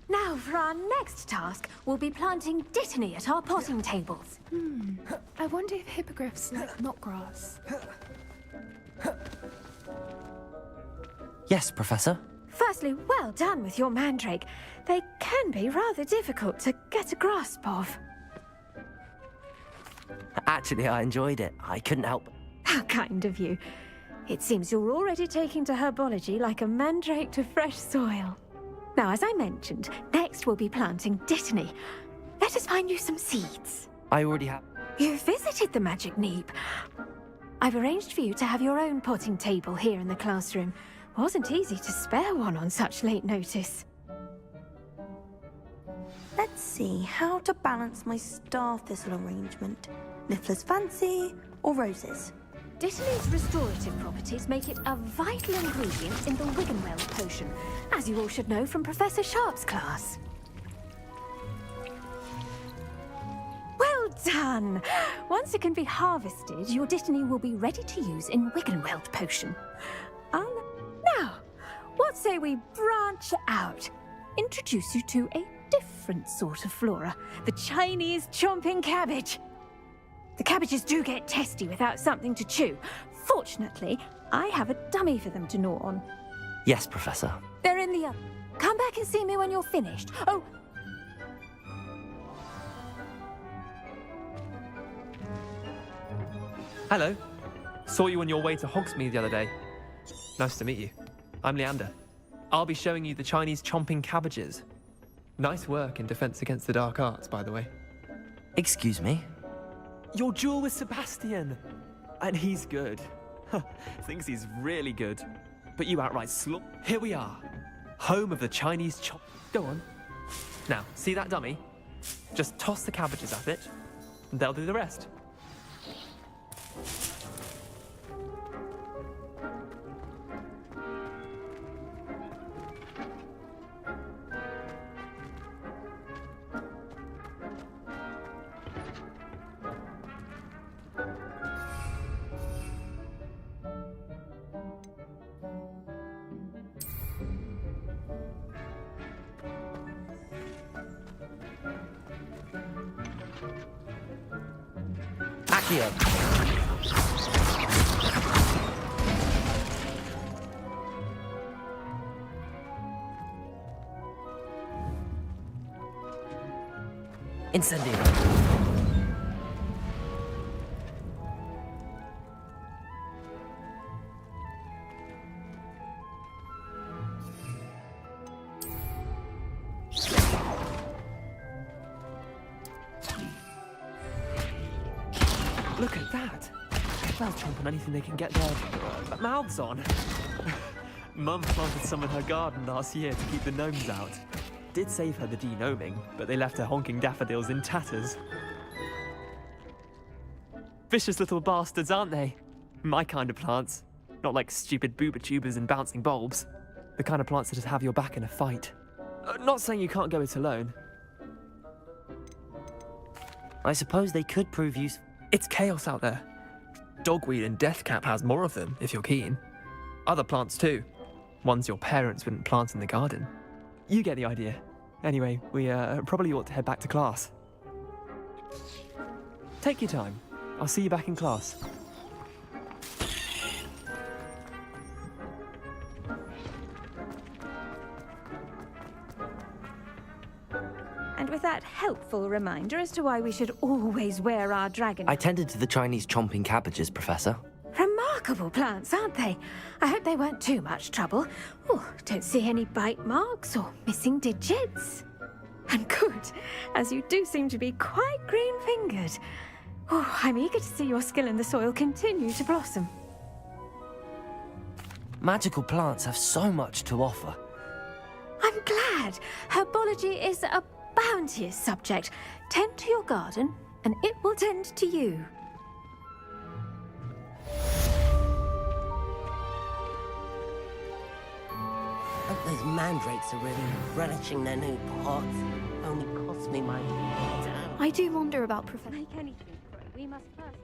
Speaker 22: Now, for our next task, we'll be planting dittany at our potting tables.
Speaker 23: I wonder if hippogriffs like not grass.
Speaker 2: Yes, Professor.
Speaker 22: Firstly, well done with your mandrake. They can be rather difficult to get a grasp of.
Speaker 2: Actually, I enjoyed it. I couldn't help.
Speaker 22: How kind of you. It seems you're already taking to herbology like a mandrake to fresh soil. Now, as I mentioned, next we'll be planting dittany. Let us find you some seeds.
Speaker 2: I already have.
Speaker 22: You visited the Magic Neep. I've arranged for you to have your own potting table here in the classroom. Wasn't easy to spare one on such late notice.
Speaker 11: Let's see how to balance my star thistle arrangement. Niffler's fancy or roses?
Speaker 22: Dittany's restorative properties make it a vital ingredient in the Wiggenweld potion, as you all should know from Professor Sharp's class. Well done! Once it can be harvested, your dittany will be ready to use in Wiggenweld potion. Now, what say we branch out? Introduce you to a different sort of flora, the Chinese chomping cabbage. The cabbages do get testy without something to chew. Fortunately, I have a dummy for them to gnaw on.
Speaker 2: Yes, Professor.
Speaker 22: They're in the oven. Come back and see me when you're finished. Oh.
Speaker 24: Hello. Saw you on your way to Hogsmeade the other day. Nice to meet you. I'm Leander. I'll be showing you the Chinese chomping cabbages. Nice work in Defense Against the Dark Arts, by the way.
Speaker 2: Excuse me?
Speaker 24: Your duel with Sebastian! And he's good. Thinks he's really good. But you outright slop. Here we are. Home of the Chinese chop. Go on. Now, see that dummy? Just toss the cabbages at it, and they'll do the rest.
Speaker 2: Accio. Incendio.
Speaker 24: Look at that! They'll chomp on anything they can get their mouths on. Mum planted some in her garden last year to keep the gnomes out. Did save her the de-gnoming, but they left her honking daffodils in tatters. Vicious little bastards, aren't they? My kind of plants. Not like stupid booba tubers and bouncing bulbs. The kind of plants that just have your back in a fight. Not saying you can't go it alone.
Speaker 2: I suppose they could prove useful.
Speaker 24: It's chaos out there. Dogweed and deathcap has more of them, if you're keen. Other plants too. Ones your parents wouldn't plant in the garden. You get the idea. Anyway, we probably ought to head back to class. Take your time. I'll see you back in class.
Speaker 22: And with that helpful reminder as to why we should always wear our dragon...
Speaker 2: I tended to the Chinese chomping cabbages, Professor.
Speaker 22: Remarkable plants, aren't they? I hope they weren't too much trouble. Oh, don't see any bite marks or missing digits. And good, as you do seem to be quite green-fingered. Oh, I'm eager to see your skill in the soil continue to blossom.
Speaker 2: Magical plants have so much to offer.
Speaker 22: I'm glad. Herbology is a bounteous subject. Tend to your garden, and it will tend to you.
Speaker 18: Hope those mandrakes are really relishing their new pots. Only cost me my...
Speaker 22: I do wonder about Professor... Make anything grow. We must first...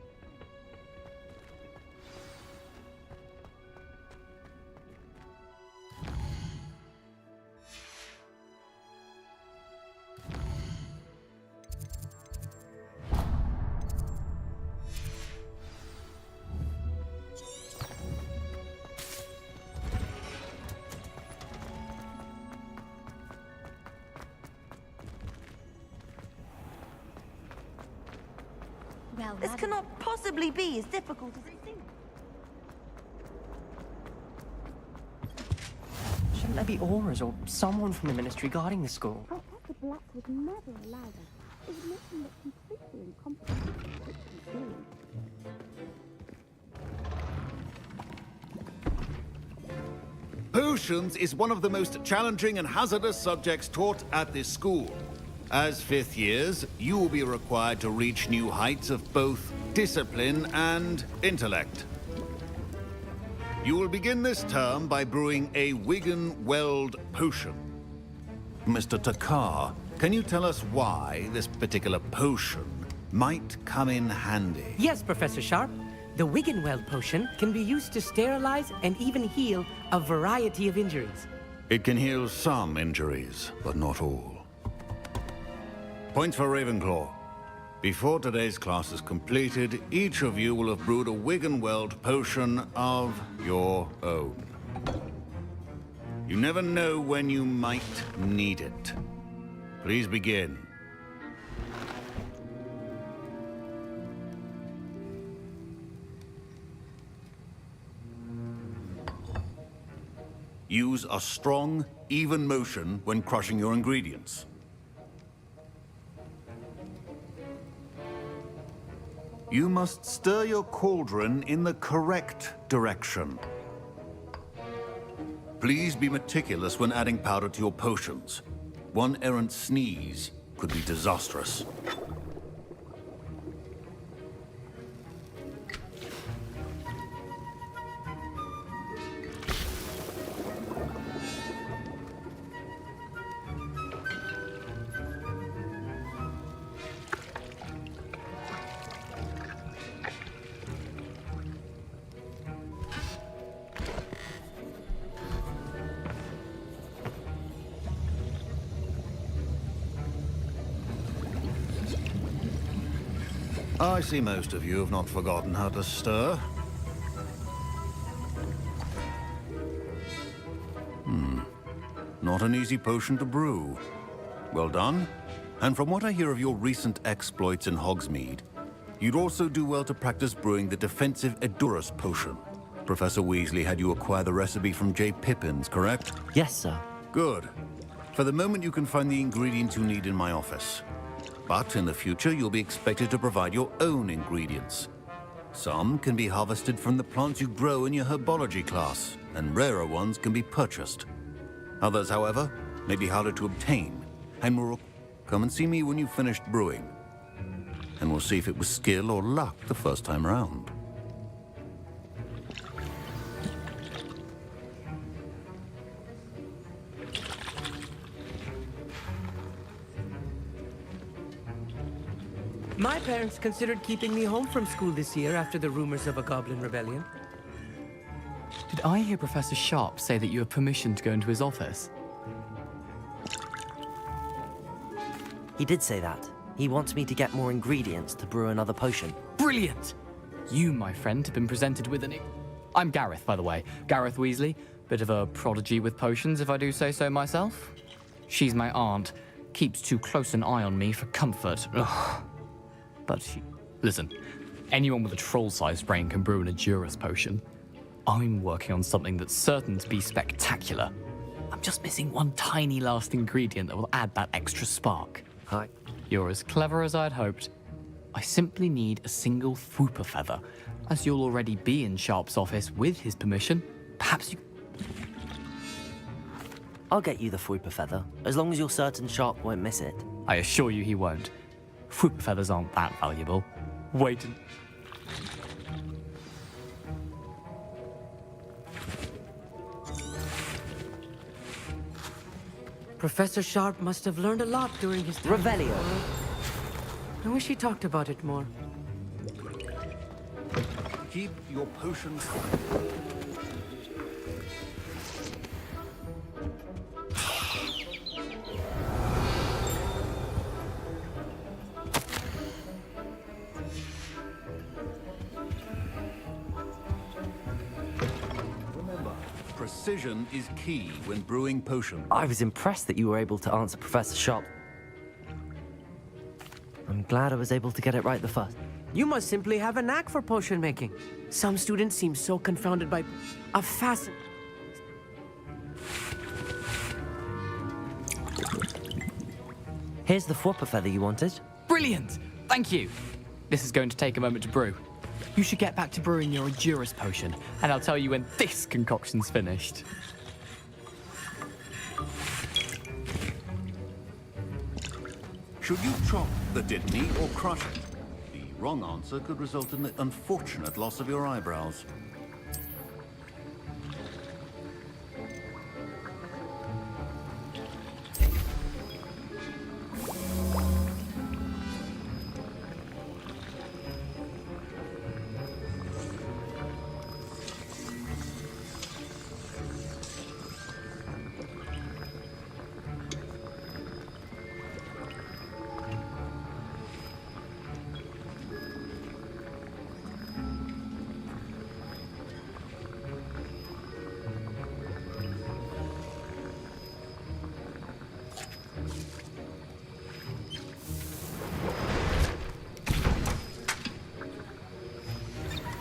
Speaker 21: This cannot possibly be as difficult as it seems.
Speaker 1: Shouldn't there be auras or someone from the ministry guarding the school?
Speaker 22: I thought the Blacks would never allow that. It would make them look completely incompetent.
Speaker 12: Potions is one of the most challenging and hazardous subjects taught at this school. As fifth years, you will be required to reach new heights of both discipline and intellect. You will begin this term by brewing a Wigan-Weld potion. Mr. Takar, can you tell us why this particular potion might come in handy?
Speaker 8: Yes, Professor Sharp. The Wigan-Weld potion can be used to sterilize and even heal a variety of injuries.
Speaker 12: It can heal some injuries, but not all. Points for Ravenclaw. Before today's class is completed, each of you will have brewed a Wigan-Weld potion of your own. You never know when you might need it. Please begin. Use a strong, even motion when crushing your ingredients. You must stir your cauldron in the correct direction. Please be meticulous when adding powder to your potions. One errant sneeze could be disastrous. I see most of you have not forgotten how to stir. Not an easy potion to brew. Well done. And from what I hear of your recent exploits in Hogsmeade, you'd also do well to practice brewing the defensive Edurus potion. Professor Weasley had you acquire the recipe from J. Pippins, correct?
Speaker 2: Yes, sir.
Speaker 12: Good. For the moment, you can find the ingredients you need in my office. But in the future, you'll be expected to provide your own ingredients. Some can be harvested from the plants you grow in your herbology class, and rarer ones can be purchased. Others, however, may be harder to obtain, and will come and see me when you've finished brewing. And we'll see if it was skill or luck the first time around.
Speaker 8: My parents considered keeping me home from school this year after the rumors of a goblin rebellion.
Speaker 6: Did I hear Professor Sharp say that you have permission to go into his office?
Speaker 2: He did say that. He wants me to get more ingredients to brew another potion.
Speaker 6: Brilliant! You, my friend, have been presented with an... I'm Gareth, by the way. Gareth Weasley. Bit of a prodigy with potions, if I do say so myself. She's my aunt. Keeps too close an eye on me for comfort. Ugh. But she... Listen, anyone with a troll-sized brain can brew an Edurus potion. I'm working on something that's certain to be spectacular. I'm just missing one tiny last ingredient that will add that extra spark.
Speaker 2: Hi.
Speaker 6: You're as clever as I'd hoped. I simply need a single Fwooper feather. As you'll already be in Sharp's office with his permission, perhaps you...
Speaker 2: I'll get you the Fwooper feather, as long as you're certain Sharp won't miss it.
Speaker 6: I assure you he won't. Fwooper feathers aren't that valuable. Wait and...
Speaker 8: Professor Sharp must have learned a lot during his time.
Speaker 2: Revelio.
Speaker 8: I wish he talked about it more.
Speaker 12: Keep your potions. Precision is key when brewing potions.
Speaker 2: I was impressed that you were able to answer Professor Sharp. I'm glad I was able to get it right the first.
Speaker 8: You must simply have a knack for potion making. Some students seem so confounded by a fascin...
Speaker 2: Here's the Fwooper feather you wanted.
Speaker 6: Brilliant! Thank you! This is going to take a moment to brew. You should get back to brewing your Edurus potion, and I'll tell you when this concoction's finished.
Speaker 12: Should you chop the Dittany or crush it? The wrong answer could result in the unfortunate loss of your eyebrows.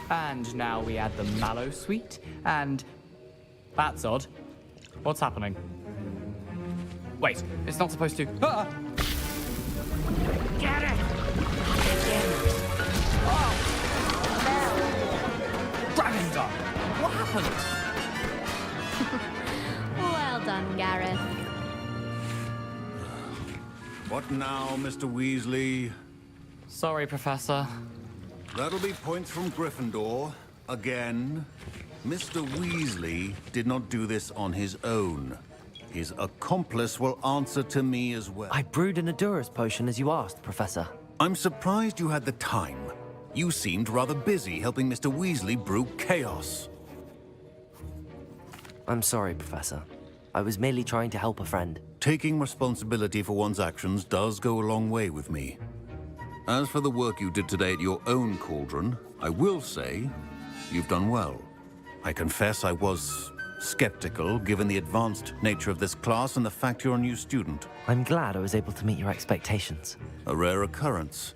Speaker 6: And now we add the mallow sweet, and... That's odd. What's happening? Wait, it's not supposed to... Ah!
Speaker 19: Get it! Oh!
Speaker 6: Doctor! What happened?
Speaker 4: Well done, Gareth.
Speaker 12: What now, Mr. Weasley?
Speaker 6: Sorry, Professor.
Speaker 12: That'll be points from Gryffindor. Again. Mr. Weasley did not do this on his own. His accomplice will answer to me as well.
Speaker 2: I brewed an Adurus potion as you asked, Professor.
Speaker 12: I'm surprised you had the time. You seemed rather busy helping Mr. Weasley brew chaos.
Speaker 2: I'm sorry, Professor. I was merely trying to help a friend.
Speaker 12: Taking responsibility for one's actions does go a long way with me. As for the work you did today at your own cauldron, I will say you've done well. I confess I was skeptical, given the advanced nature of this class and the fact you're a new student.
Speaker 2: I'm glad I was able to meet your expectations.
Speaker 12: A rare occurrence.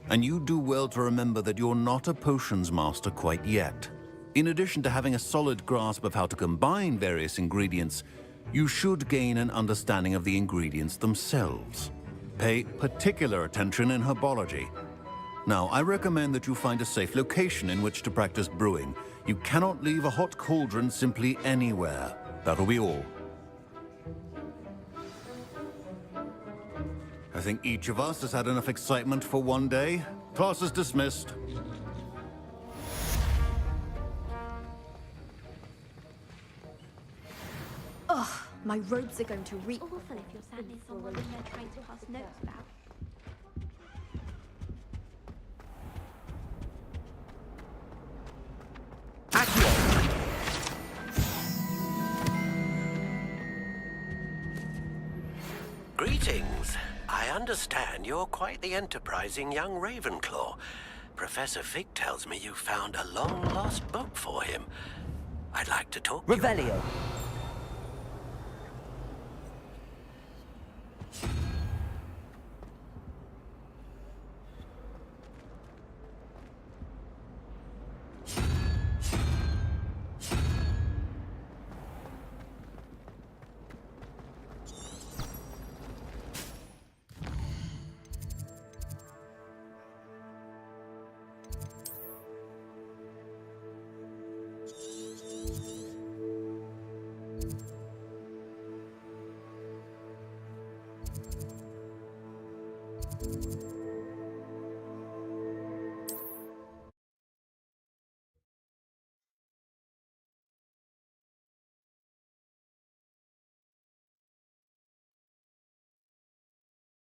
Speaker 12: And you do well to remember that you're not a potions master quite yet. In addition to having a solid grasp of how to combine various ingredients, you should gain an understanding of the ingredients themselves. Pay particular attention in herbology. Now, I recommend that you find a safe location in which to practice brewing. You cannot leave a hot cauldron simply anywhere. That'll be all. I think each of us has had enough excitement for one day. Class is dismissed.
Speaker 5: Ugh, my robes are going to reek.
Speaker 4: Awful if you're sadly someone in there trying to pass notes about.
Speaker 20: Greetings. I understand you're quite the enterprising young Ravenclaw. Professor Fig tells me you found a long-lost book for him. I'd like to talk to you.
Speaker 2: Revelio.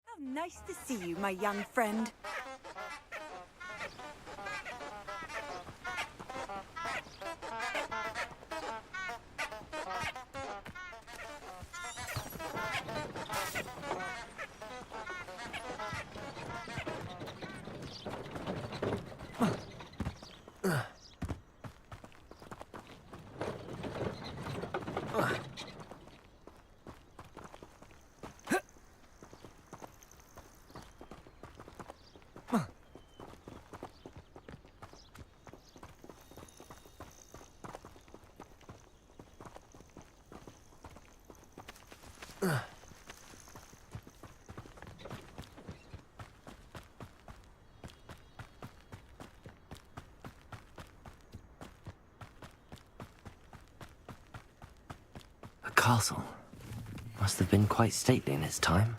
Speaker 9: How nice to see you, my young friend.
Speaker 2: A castle. Must have been quite stately in its time.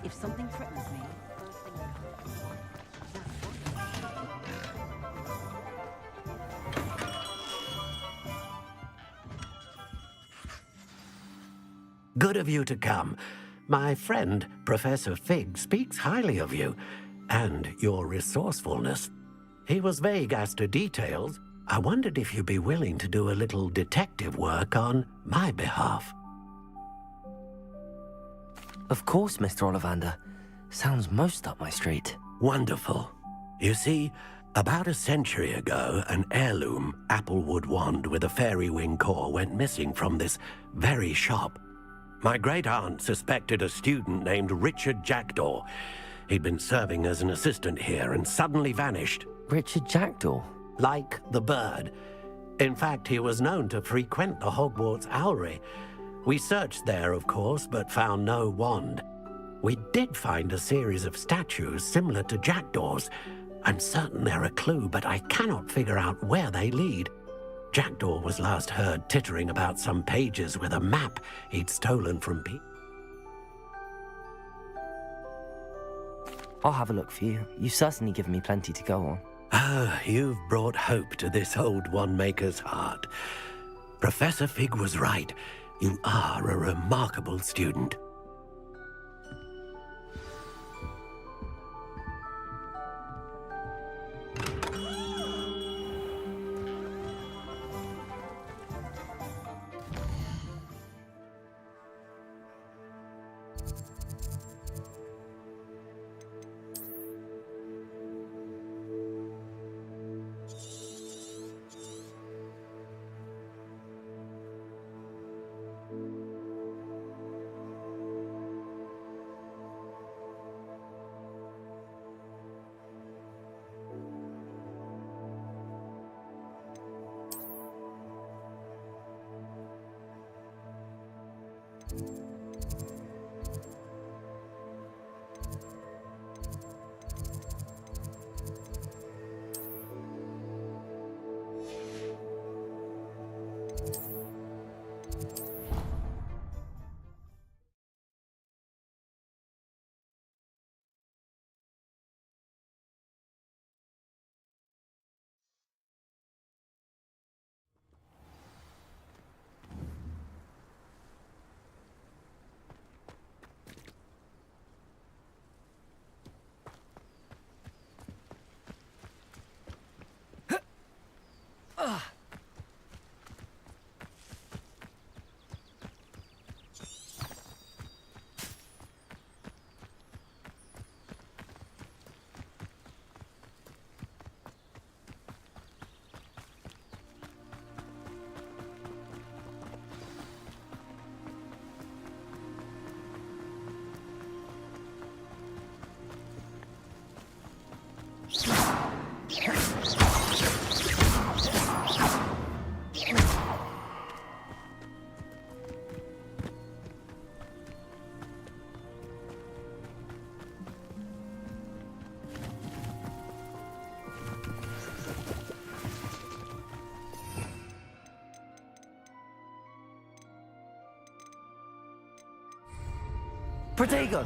Speaker 5: If something threatens me, first thing
Speaker 20: Good of you to come. My friend, Professor Fig, speaks highly of you and your resourcefulness. He was vague as to details. I wondered if you'd be willing to do a little detective work on my behalf.
Speaker 2: Of course, Mr. Ollivander. Sounds most up my street.
Speaker 20: Wonderful. You see, about a century ago, an heirloom applewood wand with a fairy wing core went missing from this very shop. My great-aunt suspected a student named Richard Jackdaw. He'd been serving as an assistant here and suddenly vanished.
Speaker 2: Richard Jackdaw?
Speaker 20: Like the bird. In fact, he was known to frequent the Hogwarts Owlery. We searched there, of course, but found no wand. We did find a series of statues similar to Jackdaw's. I'm certain they're a clue, but I cannot figure out where they lead. Jackdaw was last heard tittering about some pages with a map he'd stolen from people.
Speaker 2: I'll have a look for you. You've certainly given me plenty to go on.
Speaker 20: Ah, you've brought hope to this old wand-maker's heart. Professor Fig was right. You are a remarkable student.
Speaker 2: Protego!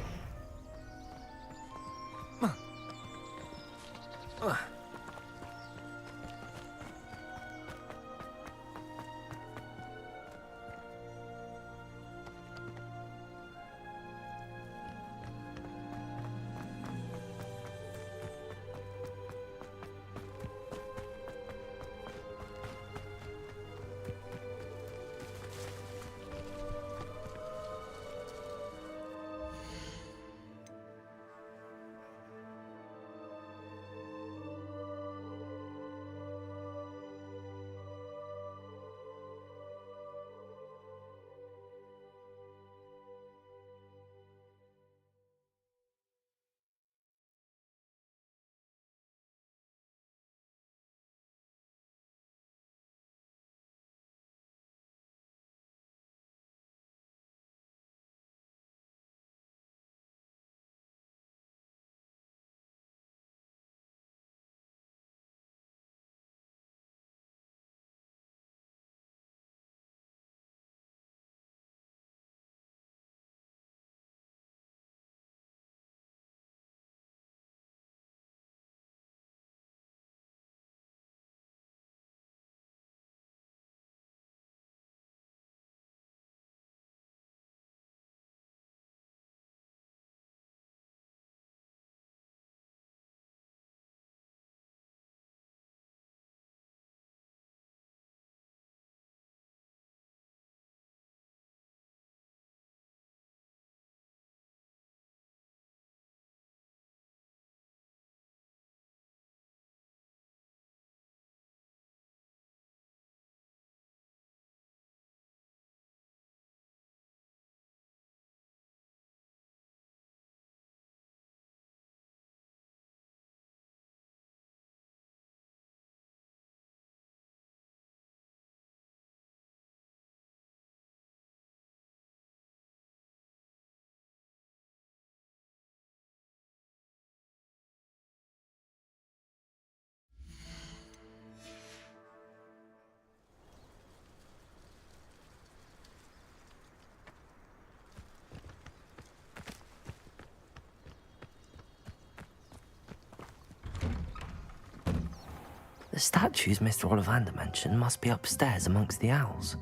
Speaker 2: The statues Mr. Ollivander mentioned must be upstairs amongst the owls.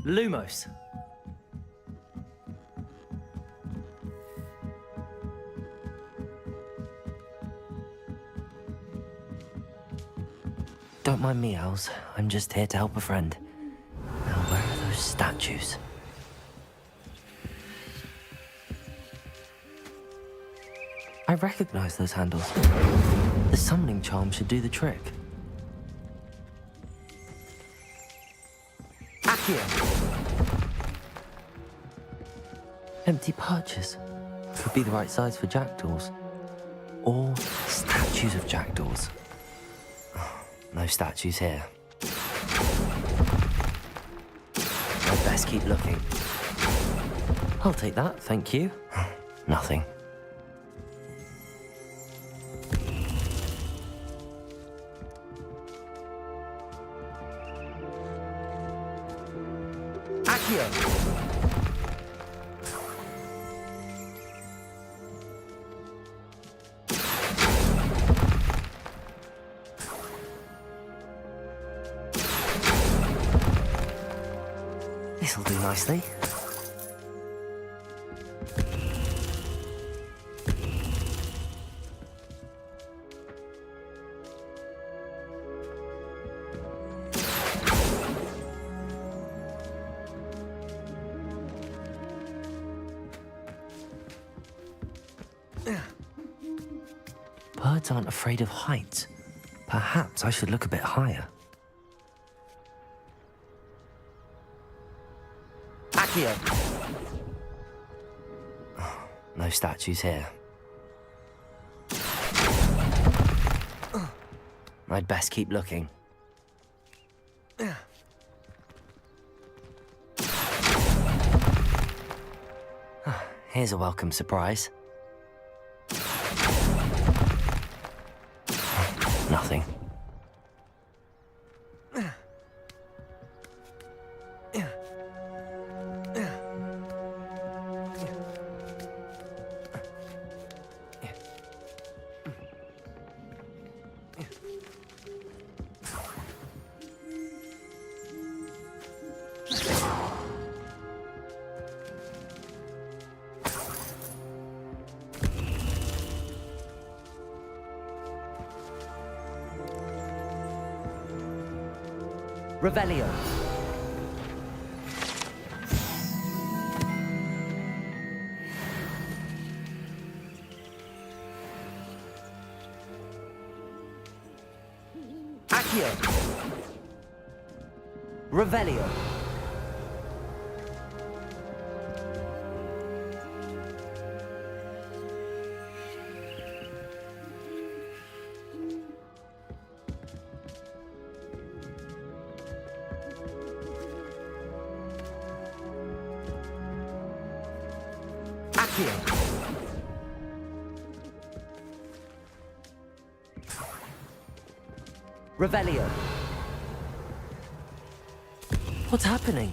Speaker 1: Lumos.
Speaker 2: Don't mind me, owls. I'm just here to help a friend. Now, where are those statues? I recognize those handles. The summoning charm should do the trick. Accio! Empty perches. Could be the right size for jackdaws. Or statues of jackdaws. No statues here. I'd best keep looking. I'll take that, thank you. Nothing. Accio! This'll do nicely. Birds aren't afraid of heights. Perhaps I should look a bit higher. Accio! Oh, no statues here. I'd best keep looking. Here's a welcome surprise. Nothing. Revelio. Accio. Revelio. Revelio. What's happening?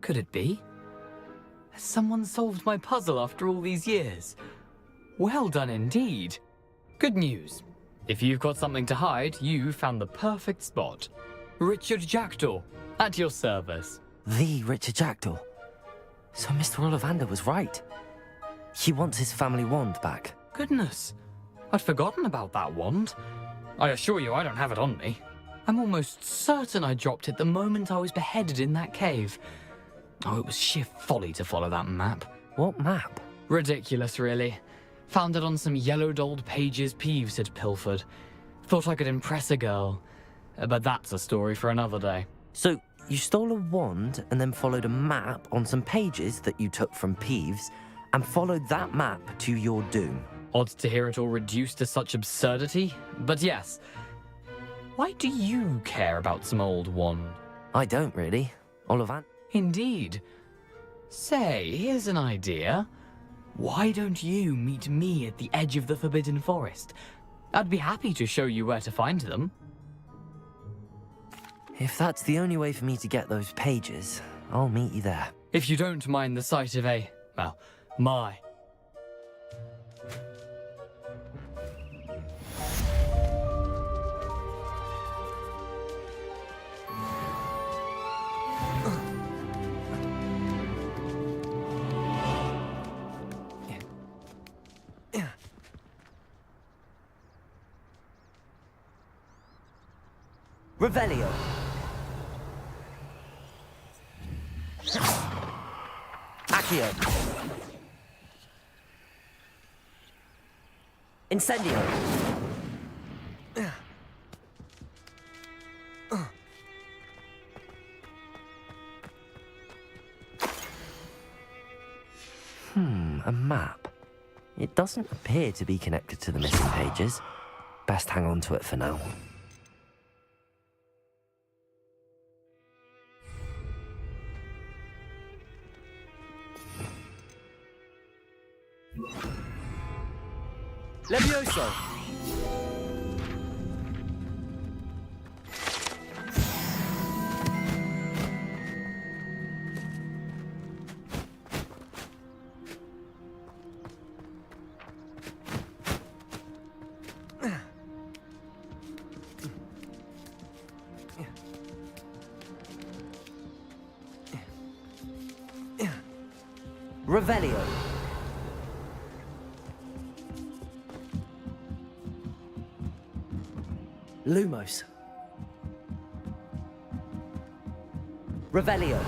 Speaker 6: Could it be? Has someone solved my puzzle after all these years? Well done indeed. Good news. If you've got something to hide, you found the perfect spot. Richard Jackdaw, at your service.
Speaker 2: The Richard Jackdaw. So Mr. Ollivander was right. He wants his family wand back.
Speaker 6: Goodness, I'd forgotten about that wand. I assure you I don't have it on me. I'm almost certain I dropped it the moment I was beheaded in that cave. Oh, it was sheer folly to follow that map.
Speaker 2: What map?
Speaker 6: Ridiculous, really. Found it on some yellowed old pages Peeves had pilfered. Thought I could impress a girl. But that's a story for another day.
Speaker 2: So, you stole a wand and then followed a map on some pages that you took from Peeves and followed that map to your doom.
Speaker 6: Odd to hear it all reduced to such absurdity, but yes. Why do you care about some old wand?
Speaker 2: I don't really. Ollivander.
Speaker 6: Indeed. Say, here's an idea. Why don't you meet me at the edge of the Forbidden Forest? I'd be happy to show you where to find them.
Speaker 2: If that's the only way for me to get those pages, I'll meet you there.
Speaker 6: If you don't mind the sight of a, well, my...
Speaker 2: Revelio. Accio. Incendio. A map. It doesn't appear to be connected to the missing pages. Best hang on to it for now. Levioso! Revelio. Lumos. Revelio.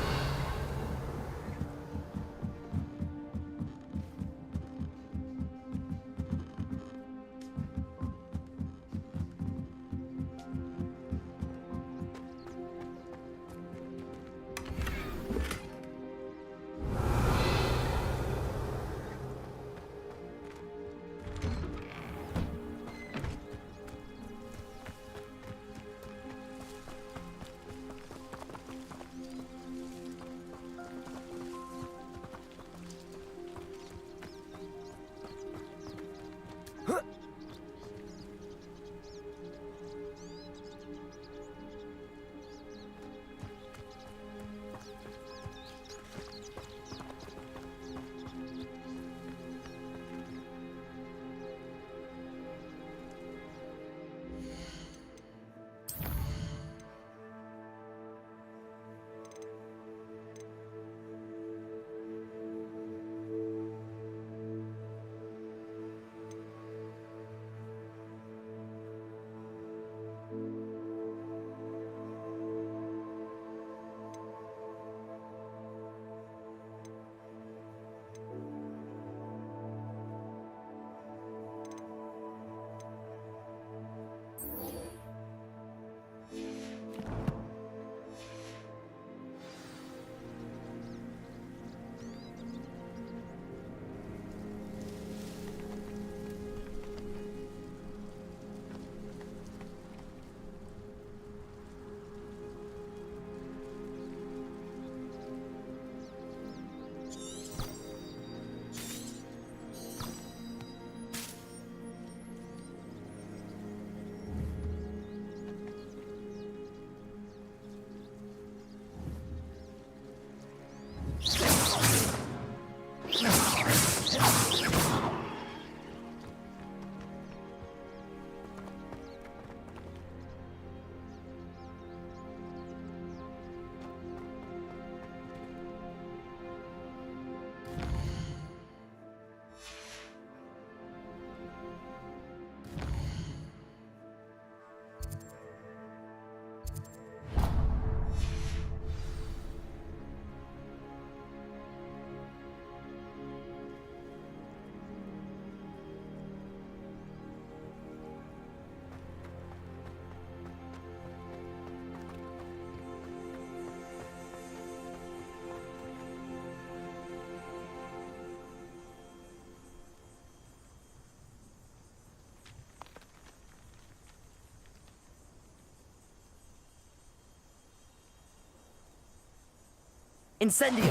Speaker 1: Incendio!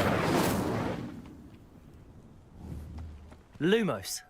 Speaker 1: Lumos.